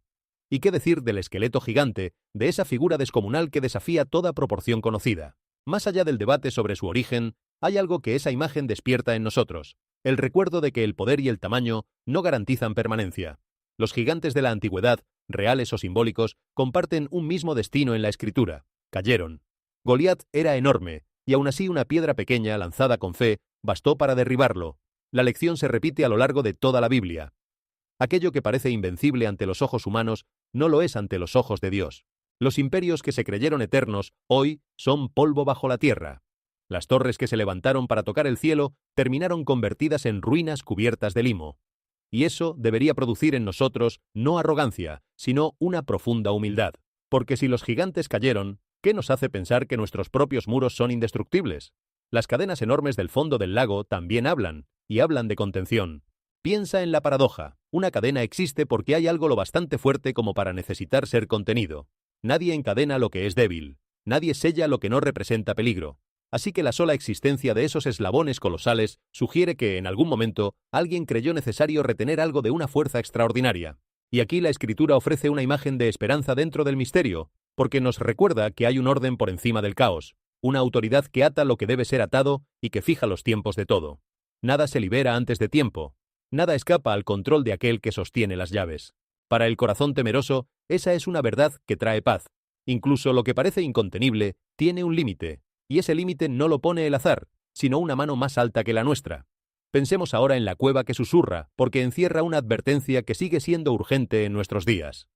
¿Y qué decir del esqueleto gigante, de esa figura descomunal que desafía toda proporción conocida? Más allá del debate sobre su origen, hay algo que esa imagen despierta en nosotros, el recuerdo de que el poder y el tamaño no garantizan permanencia. Los gigantes de la antigüedad, reales o simbólicos, comparten un mismo destino en la Escritura. Cayeron. Goliat era enorme, y aún así una piedra pequeña, lanzada con fe, bastó para derribarlo. La lección se repite a lo largo de toda la Biblia. Aquello que parece invencible ante los ojos humanos, no lo es ante los ojos de Dios. Los imperios que se creyeron eternos, hoy, son polvo bajo la tierra. Las torres que se levantaron para tocar el cielo, terminaron convertidas en ruinas cubiertas de limo. Y eso debería producir en nosotros no arrogancia, sino una profunda humildad. Porque si los gigantes cayeron, ¿qué nos hace pensar que nuestros propios muros son indestructibles? Las cadenas enormes del fondo del lago también hablan, y hablan de contención. Piensa en la paradoja. Una cadena existe porque hay algo lo bastante fuerte como para necesitar ser contenido. Nadie encadena lo que es débil. Nadie sella lo que no representa peligro. Así que la sola existencia de esos eslabones colosales sugiere que, en algún momento, alguien creyó necesario retener algo de una fuerza extraordinaria. Y aquí la Escritura ofrece una imagen de esperanza dentro del misterio, porque nos recuerda que hay un orden por encima del caos, una autoridad que ata lo que debe ser atado y que fija los tiempos de todo. Nada se libera antes de tiempo. Nada escapa al control de aquel que sostiene las llaves. Para el corazón temeroso, esa es una verdad que trae paz. Incluso lo que parece incontenible tiene un límite, y ese límite no lo pone el azar, sino una mano más alta que la nuestra. Pensemos ahora en la cueva que susurra, porque encierra una advertencia que sigue siendo urgente en nuestros días.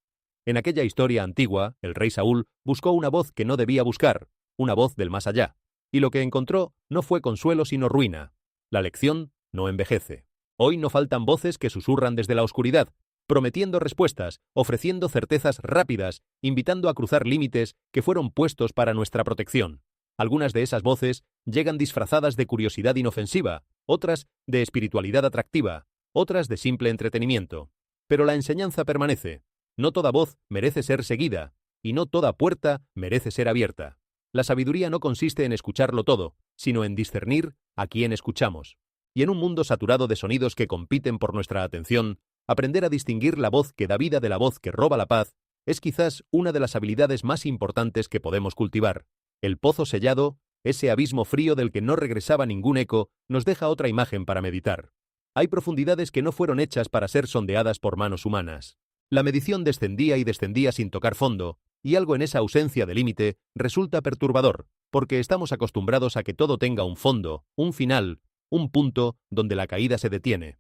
En aquella historia antigua, el rey Saúl buscó una voz que no debía buscar, una voz del más allá, y lo que encontró no fue consuelo sino ruina. La lección no envejece. Hoy no faltan voces que susurran desde la oscuridad, prometiendo respuestas, ofreciendo certezas rápidas, invitando a cruzar límites que fueron puestos para nuestra protección. Algunas de esas voces llegan disfrazadas de curiosidad inofensiva, otras de espiritualidad atractiva, otras de simple entretenimiento. Pero la enseñanza permanece. No toda voz merece ser seguida, y no toda puerta merece ser abierta. La sabiduría no consiste en escucharlo todo, sino en discernir a quién escuchamos. Y en un mundo saturado de sonidos que compiten por nuestra atención, aprender a distinguir la voz que da vida de la voz que roba la paz es quizás una de las habilidades más importantes que podemos cultivar. El pozo sellado, ese abismo frío del que no regresaba ningún eco, nos deja otra imagen para meditar. Hay profundidades que no fueron hechas para ser sondeadas por manos humanas. La medición descendía y descendía sin tocar fondo, y algo en esa ausencia de límite resulta perturbador, porque estamos acostumbrados a que todo tenga un fondo, un final, un punto donde la caída se detiene.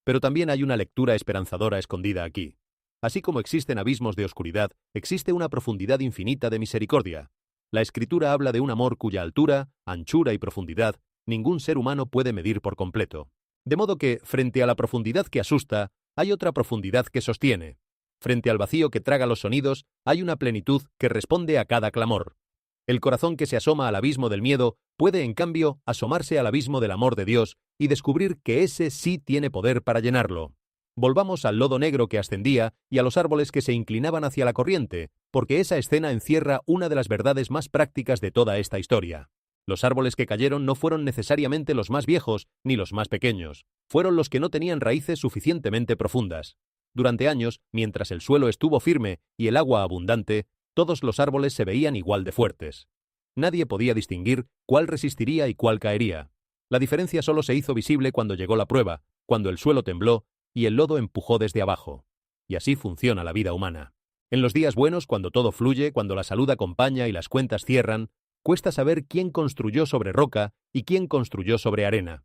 Pero también hay una lectura esperanzadora escondida aquí. Así como existen abismos de oscuridad, existe una profundidad infinita de misericordia. La Escritura habla de un amor cuya altura, anchura y profundidad ningún ser humano puede medir por completo. De modo que, frente a la profundidad que asusta, hay otra profundidad que sostiene. Frente al vacío que traga los sonidos, hay una plenitud que responde a cada clamor. El corazón que se asoma al abismo del miedo puede, en cambio, asomarse al abismo del amor de Dios y descubrir que ese sí tiene poder para llenarlo. Volvamos al lodo negro que ascendía y a los árboles que se inclinaban hacia la corriente, porque esa escena encierra una de las verdades más prácticas de toda esta historia. Los árboles que cayeron no fueron necesariamente los más viejos ni los más pequeños, fueron los que no tenían raíces suficientemente profundas. Durante años, mientras el suelo estuvo firme y el agua abundante, todos los árboles se veían igual de fuertes. Nadie podía distinguir cuál resistiría y cuál caería. La diferencia solo se hizo visible cuando llegó la prueba, cuando el suelo tembló y el lodo empujó desde abajo. Y así funciona la vida humana. En los días buenos, cuando todo fluye, cuando la salud acompaña y las cuentas cierran, cuesta saber quién construyó sobre roca y quién construyó sobre arena.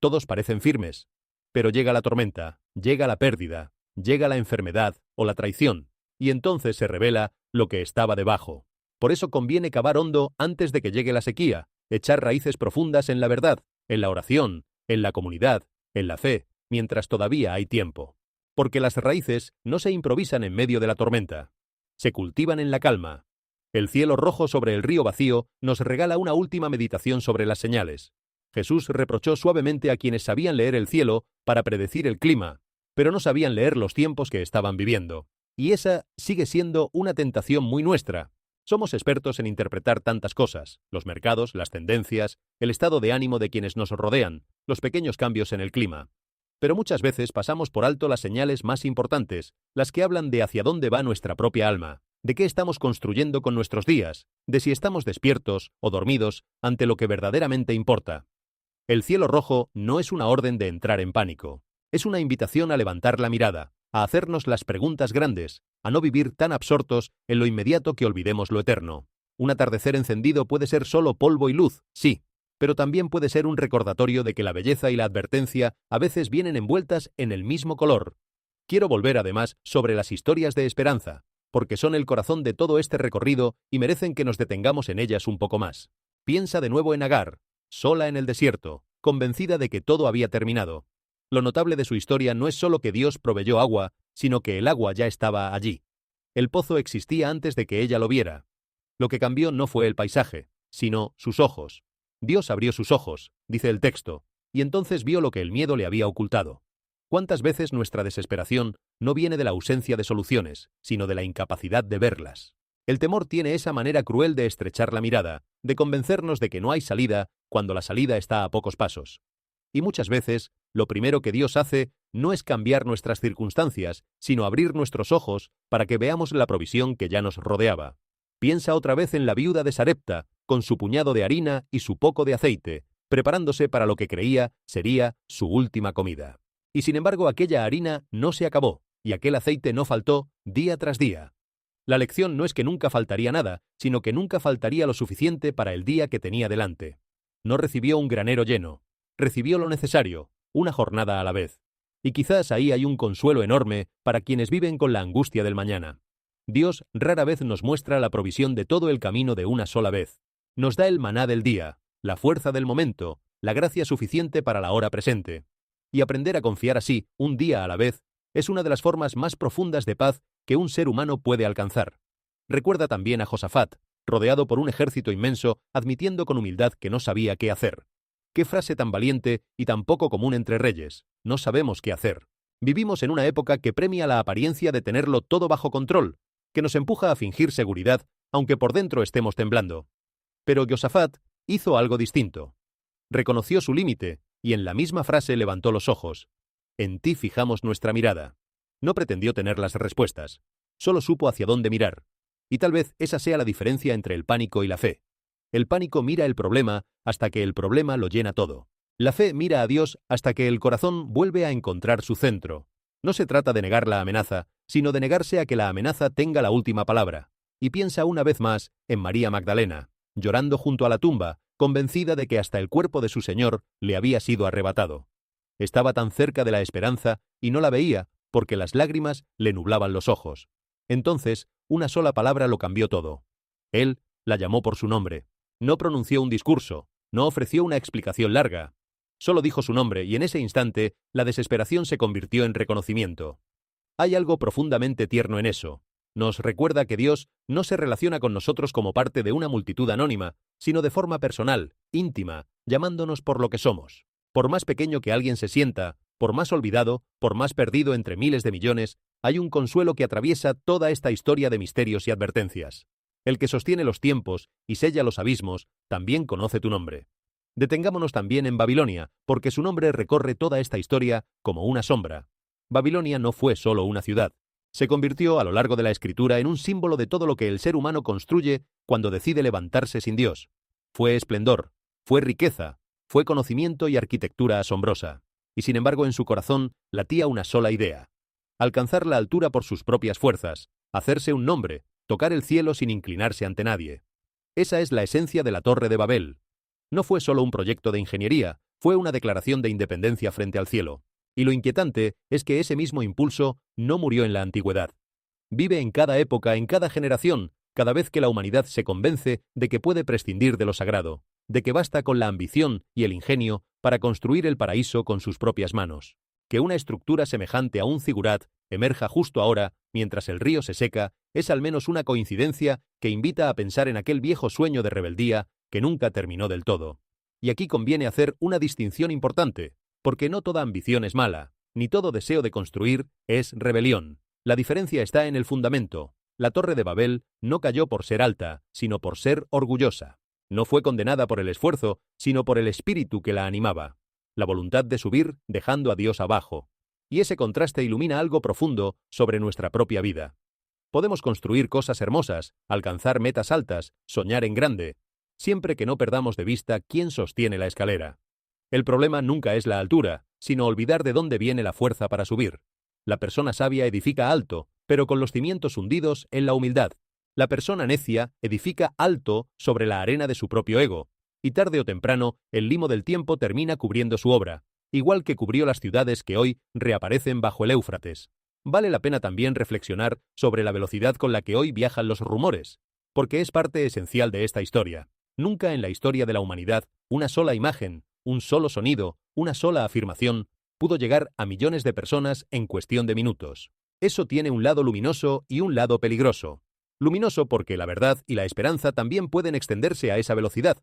Todos parecen firmes, pero llega la tormenta, llega la pérdida, llega la enfermedad o la traición, y entonces se revela lo que estaba debajo. Por eso conviene cavar hondo antes de que llegue la sequía, echar raíces profundas en la verdad, en la oración, en la comunidad, en la fe, mientras todavía hay tiempo. Porque las raíces no se improvisan en medio de la tormenta, se cultivan en la calma. El cielo rojo sobre el río vacío nos regala una última meditación sobre las señales. Jesús reprochó suavemente a quienes sabían leer el cielo para predecir el clima, pero no sabían leer los tiempos que estaban viviendo. Y esa sigue siendo una tentación muy nuestra. Somos expertos en interpretar tantas cosas, los mercados, las tendencias, el estado de ánimo de quienes nos rodean, los pequeños cambios en el clima. Pero muchas veces pasamos por alto las señales más importantes, las que hablan de hacia dónde va nuestra propia alma, de qué estamos construyendo con nuestros días, de si estamos despiertos o dormidos ante lo que verdaderamente importa. El cielo rojo no es una orden de entrar en pánico, es una invitación a levantar la mirada, a hacernos las preguntas grandes, a no vivir tan absortos en lo inmediato que olvidemos lo eterno. Un atardecer encendido puede ser solo polvo y luz, sí, pero también puede ser un recordatorio de que la belleza y la advertencia a veces vienen envueltas en el mismo color. Quiero volver además sobre las historias de esperanza, porque son el corazón de todo este recorrido y merecen que nos detengamos en ellas un poco más. Piensa de nuevo en Agar, sola en el desierto, convencida de que todo había terminado. Lo notable de su historia no es solo que Dios proveyó agua, sino que el agua ya estaba allí. El pozo existía antes de que ella lo viera. Lo que cambió no fue el paisaje, sino sus ojos. Dios abrió sus ojos, dice el texto, y entonces vio lo que el miedo le había ocultado. ¿Cuántas veces nuestra desesperación no viene de la ausencia de soluciones, sino de la incapacidad de verlas? El temor tiene esa manera cruel de estrechar la mirada, de convencernos de que no hay salida cuando la salida está a pocos pasos. Y muchas veces, lo primero que Dios hace no es cambiar nuestras circunstancias, sino abrir nuestros ojos para que veamos la provisión que ya nos rodeaba. Piensa otra vez en la viuda de Sarepta, con su puñado de harina y su poco de aceite, preparándose para lo que creía sería su última comida. Y sin embargo aquella harina no se acabó, y aquel aceite no faltó día tras día. La lección no es que nunca faltaría nada, sino que nunca faltaría lo suficiente para el día que tenía delante. No recibió un granero lleno, recibió lo necesario, una jornada a la vez. Y quizás ahí hay un consuelo enorme para quienes viven con la angustia del mañana. Dios rara vez nos muestra la provisión de todo el camino de una sola vez. Nos da el maná del día, la fuerza del momento, la gracia suficiente para la hora presente. y aprender a confiar así, un día a la vez, es una de las formas más profundas de paz que un ser humano puede alcanzar. Recuerda también a Josafat, rodeado por un ejército inmenso, admitiendo con humildad que no sabía qué hacer. Qué frase tan valiente y tan poco común entre reyes. No sabemos qué hacer. Vivimos en una época que premia la apariencia de tenerlo todo bajo control, que nos empuja a fingir seguridad, aunque por dentro estemos temblando. Pero Josafat hizo algo distinto. Reconoció su límite y en la misma frase levantó los ojos. En ti fijamos nuestra mirada. No pretendió tener las respuestas. Solo supo hacia dónde mirar. Y tal vez esa sea la diferencia entre el pánico y la fe. El pánico mira el problema hasta que el problema lo llena todo. La fe mira a Dios hasta que el corazón vuelve a encontrar su centro. No se trata de negar la amenaza, sino de negarse a que la amenaza tenga la última palabra. Y piensa una vez más en María Magdalena, llorando junto a la tumba, convencida de que hasta el cuerpo de su Señor le había sido arrebatado. Estaba tan cerca de la esperanza y no la veía porque las lágrimas le nublaban los ojos. Entonces, una sola palabra lo cambió todo. Él la llamó por su nombre. No pronunció un discurso, no ofreció una explicación larga. Solo dijo su nombre y en ese instante la desesperación se convirtió en reconocimiento. Hay algo profundamente tierno en eso. Nos recuerda que Dios no se relaciona con nosotros como parte de una multitud anónima, sino de forma personal, íntima, llamándonos por lo que somos. Por más pequeño que alguien se sienta, por más olvidado, por más perdido entre miles de millones, hay un consuelo que atraviesa toda esta historia de misterios y advertencias. El que sostiene los tiempos y sella los abismos, también conoce tu nombre. Detengámonos también en Babilonia, porque su nombre recorre toda esta historia como una sombra. Babilonia no fue solo una ciudad. Se convirtió a lo largo de la escritura en un símbolo de todo lo que el ser humano construye cuando decide levantarse sin Dios. Fue esplendor, fue riqueza, fue conocimiento y arquitectura asombrosa. Y sin embargo en su corazón latía una sola idea: alcanzar la altura por sus propias fuerzas, hacerse un nombre, tocar el cielo sin inclinarse ante nadie. Esa es la esencia de la Torre de Babel. No fue solo un proyecto de ingeniería, fue una declaración de independencia frente al cielo. Y lo inquietante es que ese mismo impulso no murió en la antigüedad. Vive en cada época, en cada generación, cada vez que la humanidad se convence de que puede prescindir de lo sagrado, de que basta con la ambición y el ingenio para construir el paraíso con sus propias manos. Que una estructura semejante a un zigurat emerja justo ahora, mientras el río se seca, es al menos una coincidencia que invita a pensar en aquel viejo sueño de rebeldía que nunca terminó del todo. Y aquí conviene hacer una distinción importante, porque no toda ambición es mala, ni todo deseo de construir es rebelión. La diferencia está en el fundamento. La Torre de Babel no cayó por ser alta, sino por ser orgullosa. No fue condenada por el esfuerzo, sino por el espíritu que la animaba. La voluntad de subir dejando a Dios abajo. Y ese contraste ilumina algo profundo sobre nuestra propia vida. Podemos construir cosas hermosas, alcanzar metas altas, soñar en grande, siempre que no perdamos de vista quién sostiene la escalera. El problema nunca es la altura, sino olvidar de dónde viene la fuerza para subir. La persona sabia edifica alto, pero con los cimientos hundidos en la humildad. La persona necia edifica alto sobre la arena de su propio ego, y tarde o temprano el limo del tiempo termina cubriendo su obra, igual que cubrió las ciudades que hoy reaparecen bajo el Éufrates. Vale la pena también reflexionar sobre la velocidad con la que hoy viajan los rumores, porque es parte esencial de esta historia. Nunca en la historia de la humanidad una sola imagen, un solo sonido, una sola afirmación pudo llegar a millones de personas en cuestión de minutos. Eso tiene un lado luminoso y un lado peligroso. Luminoso porque la verdad y la esperanza también pueden extenderse a esa velocidad.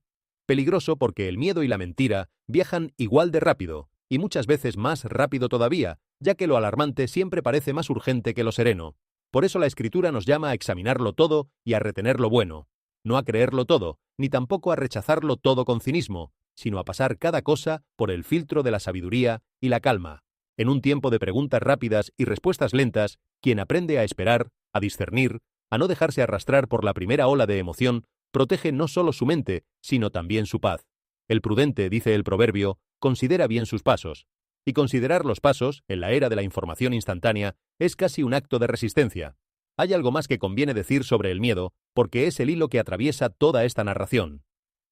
Peligroso porque el miedo y la mentira viajan igual de rápido, y muchas veces más rápido todavía, ya que lo alarmante siempre parece más urgente que lo sereno. Por eso la Escritura nos llama a examinarlo todo y a retener lo bueno, no a creerlo todo, ni tampoco a rechazarlo todo con cinismo, sino a pasar cada cosa por el filtro de la sabiduría y la calma. En un tiempo de preguntas rápidas y respuestas lentas, quien aprende a esperar, a discernir, a no dejarse arrastrar por la primera ola de emoción, protege no solo su mente, sino también su paz. El prudente, dice el proverbio, considera bien sus pasos. Y considerar los pasos, en la era de la información instantánea, es casi un acto de resistencia. Hay algo más que conviene decir sobre el miedo, porque es el hilo que atraviesa toda esta narración.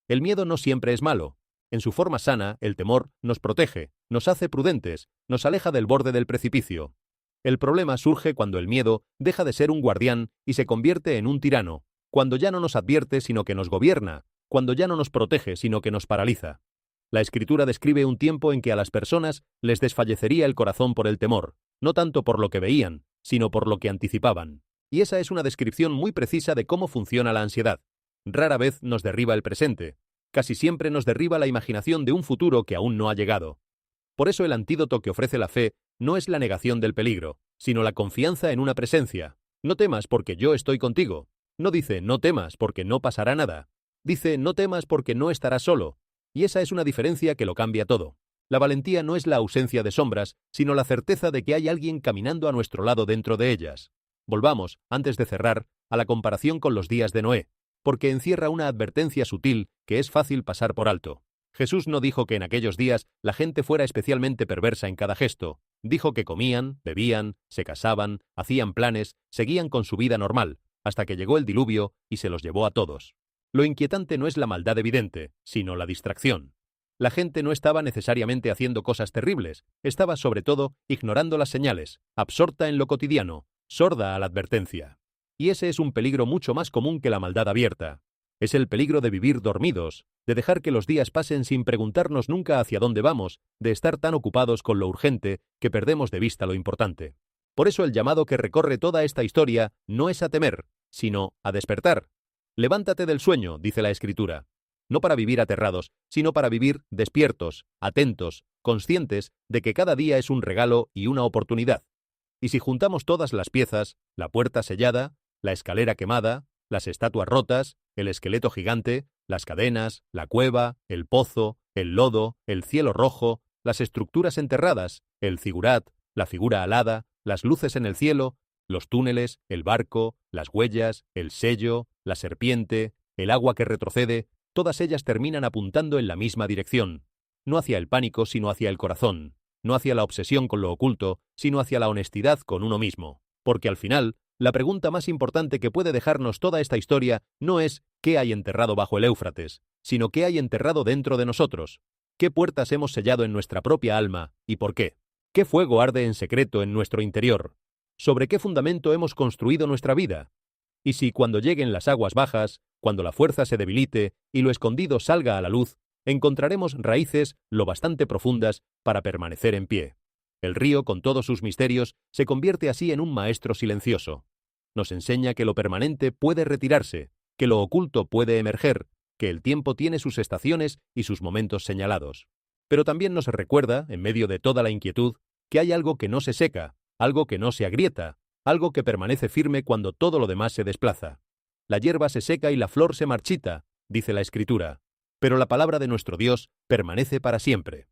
El miedo no siempre es malo. En su forma sana, el temor nos protege, nos hace prudentes, nos aleja del borde del precipicio. El problema surge cuando el miedo deja de ser un guardián y se convierte en un tirano, cuando ya no nos advierte sino que nos gobierna, cuando ya no nos protege sino que nos paraliza. La Escritura describe un tiempo en que a las personas les desfallecería el corazón por el temor, no tanto por lo que veían, sino por lo que anticipaban. Y esa es una descripción muy precisa de cómo funciona la ansiedad. Rara vez nos derriba el presente. Casi siempre nos derriba la imaginación de un futuro que aún no ha llegado. Por eso el antídoto que ofrece la fe no es la negación del peligro, sino la confianza en una presencia. No temas porque yo estoy contigo. No dice no temas porque no pasará nada. Dice no temas porque no estarás solo. Y esa es una diferencia que lo cambia todo. La valentía no es la ausencia de sombras, sino la certeza de que hay alguien caminando a nuestro lado dentro de ellas. Volvamos, antes de cerrar, a la comparación con los días de Noé, porque encierra una advertencia sutil que es fácil pasar por alto. Jesús no dijo que en aquellos días la gente fuera especialmente perversa en cada gesto. Dijo que comían, bebían, se casaban, hacían planes, seguían con su vida normal, hasta que llegó el diluvio y se los llevó a todos. Lo inquietante no es la maldad evidente, sino la distracción. La gente no estaba necesariamente haciendo cosas terribles, estaba sobre todo ignorando las señales, absorta en lo cotidiano, sorda a la advertencia. Y ese es un peligro mucho más común que la maldad abierta. Es el peligro de vivir dormidos, de dejar que los días pasen sin preguntarnos nunca hacia dónde vamos, de estar tan ocupados con lo urgente que perdemos de vista lo importante. Por eso el llamado que recorre toda esta historia no es a temer, sino a despertar. Levántate del sueño, dice la Escritura. No para vivir aterrados, sino para vivir despiertos, atentos, conscientes de que cada día es un regalo y una oportunidad. Y si juntamos todas las piezas, la puerta sellada, la escalera quemada, las estatuas rotas, el esqueleto gigante, las cadenas, la cueva, el pozo, el lodo, el cielo rojo, las estructuras enterradas, el zigurat, la figura alada, las luces en el cielo, los túneles, el barco, las huellas, el sello, la serpiente, el agua que retrocede, todas ellas terminan apuntando en la misma dirección, no hacia el pánico, sino hacia el corazón, no hacia la obsesión con lo oculto, sino hacia la honestidad con uno mismo, porque al final, la pregunta más importante que puede dejarnos toda esta historia no es ¿qué hay enterrado bajo el Éufrates?, sino ¿qué hay enterrado dentro de nosotros? ¿Qué puertas hemos sellado en nuestra propia alma y por qué? ¿Qué fuego arde en secreto en nuestro interior? ¿Sobre qué fundamento hemos construido nuestra vida? Y si cuando lleguen las aguas bajas, cuando la fuerza se debilite y lo escondido salga a la luz, encontraremos raíces lo bastante profundas para permanecer en pie. El río, con todos sus misterios, se convierte así en un maestro silencioso. Nos enseña que lo permanente puede retirarse, que lo oculto puede emerger, que el tiempo tiene sus estaciones y sus momentos señalados. Pero también nos recuerda, en medio de toda la inquietud, que hay algo que no se seca, algo que no se agrieta, algo que permanece firme cuando todo lo demás se desplaza. La hierba se seca y la flor se marchita, dice la Escritura, pero la palabra de nuestro Dios permanece para siempre.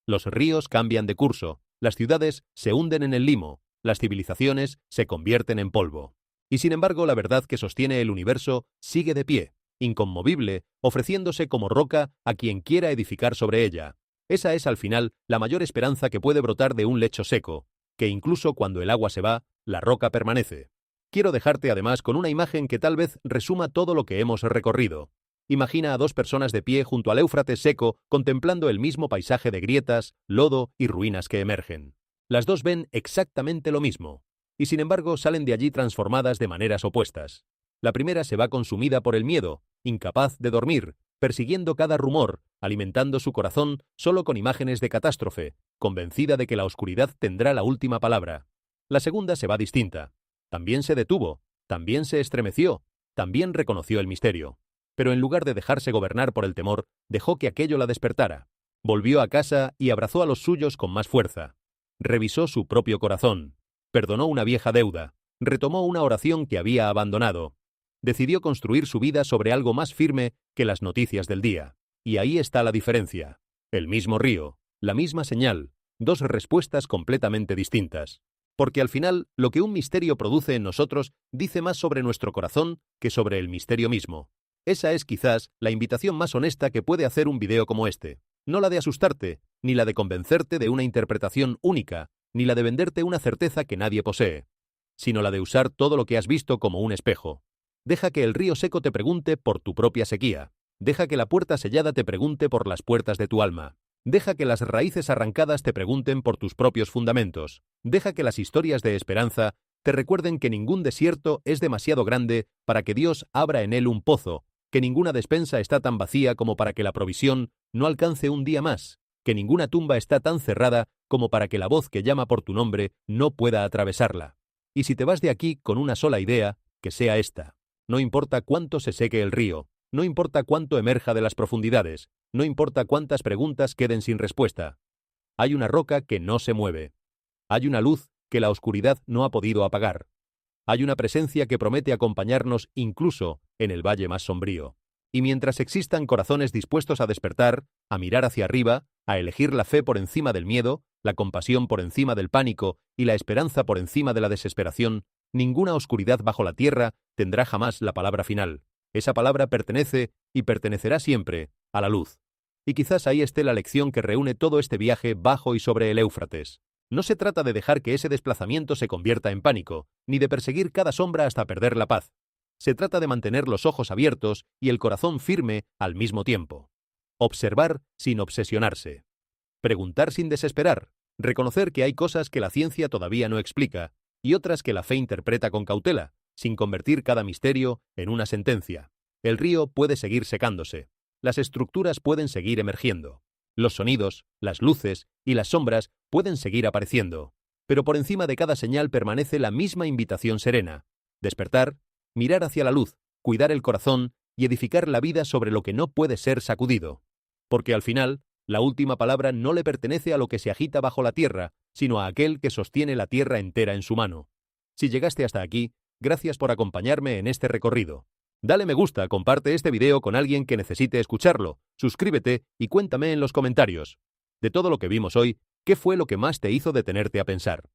Los ríos cambian de curso, las ciudades se hunden en el limo, las civilizaciones se convierten en polvo. Y sin embargo, la verdad que sostiene el universo sigue de pie, inconmovible, ofreciéndose como roca a quien quiera edificar sobre ella. Esa es al final la mayor esperanza que puede brotar de un lecho seco, que incluso cuando el agua se va, la roca permanece. Quiero dejarte además con una imagen que tal vez resuma todo lo que hemos recorrido. Imagina a dos personas de pie junto al Éufrates seco contemplando el mismo paisaje de grietas, lodo y ruinas que emergen. Las dos ven exactamente lo mismo, y sin embargo salen de allí transformadas de maneras opuestas. La primera se va consumida por el miedo, incapaz de dormir, persiguiendo cada rumor, alimentando su corazón solo con imágenes de catástrofe, convencida de que la oscuridad tendrá la última palabra. La segunda se va distinta. También se detuvo, también se estremeció, también reconoció el misterio. Pero en lugar de dejarse gobernar por el temor, dejó que aquello la despertara. Volvió a casa y abrazó a los suyos con más fuerza. Revisó su propio corazón. Perdonó una vieja deuda. Retomó una oración que había abandonado. Decidió construir su vida sobre algo más firme que las noticias del día. Y ahí está la diferencia. El mismo río, la misma señal, dos respuestas completamente distintas. Porque al final, lo que un misterio produce en nosotros dice más sobre nuestro corazón que sobre el misterio mismo. Esa es quizás la invitación más honesta que puede hacer un video como este. No la de asustarte, ni la de convencerte de una interpretación única, ni la de venderte una certeza que nadie posee, sino la de usar todo lo que has visto como un espejo. Deja que el río seco te pregunte por tu propia sequía. Deja que la puerta sellada te pregunte por las puertas de tu alma. Deja que las raíces arrancadas te pregunten por tus propios fundamentos. Deja que las historias de esperanza te recuerden que ningún desierto es demasiado grande para que Dios abra en él un pozo, que ninguna despensa está tan vacía como para que la provisión no alcance un día más, que ninguna tumba está tan cerrada como para que la voz que llama por tu nombre no pueda atravesarla. Y si te vas de aquí con una sola idea, que sea esta: no importa cuánto se seque el río, no importa cuánto emerja de las profundidades, no importa cuántas preguntas queden sin respuesta. Hay una roca que no se mueve. Hay una luz que la oscuridad no ha podido apagar. Hay una presencia que promete acompañarnos incluso en el valle más sombrío. Y mientras existan corazones dispuestos a despertar, a mirar hacia arriba, a elegir la fe por encima del miedo, la compasión por encima del pánico y la esperanza por encima de la desesperación, ninguna oscuridad bajo la tierra tendrá jamás la palabra final. Esa palabra pertenece y pertenecerá siempre a la luz. Y quizás ahí esté la lección que reúne todo este viaje bajo y sobre el Éufrates. No se trata de dejar que ese desplazamiento se convierta en pánico, ni de perseguir cada sombra hasta perder la paz. Se trata de mantener los ojos abiertos y el corazón firme al mismo tiempo. Observar sin obsesionarse. Preguntar sin desesperar. Reconocer que hay cosas que la ciencia todavía no explica y otras que la fe interpreta con cautela, sin convertir cada misterio en una sentencia. El río puede seguir secándose. Las estructuras pueden seguir emergiendo. Los sonidos, las luces y las sombras pueden seguir apareciendo. Pero por encima de cada señal permanece la misma invitación serena: despertar, mirar hacia la luz, cuidar el corazón y edificar la vida sobre lo que no puede ser sacudido. Porque al final, la última palabra no le pertenece a lo que se agita bajo la tierra, sino a aquel que sostiene la tierra entera en su mano. Si llegaste hasta aquí, gracias por acompañarme en este recorrido. Dale me gusta, comparte este video con alguien que necesite escucharlo, suscríbete y cuéntame en los comentarios. De todo lo que vimos hoy, ¿qué fue lo que más te hizo detenerte a pensar?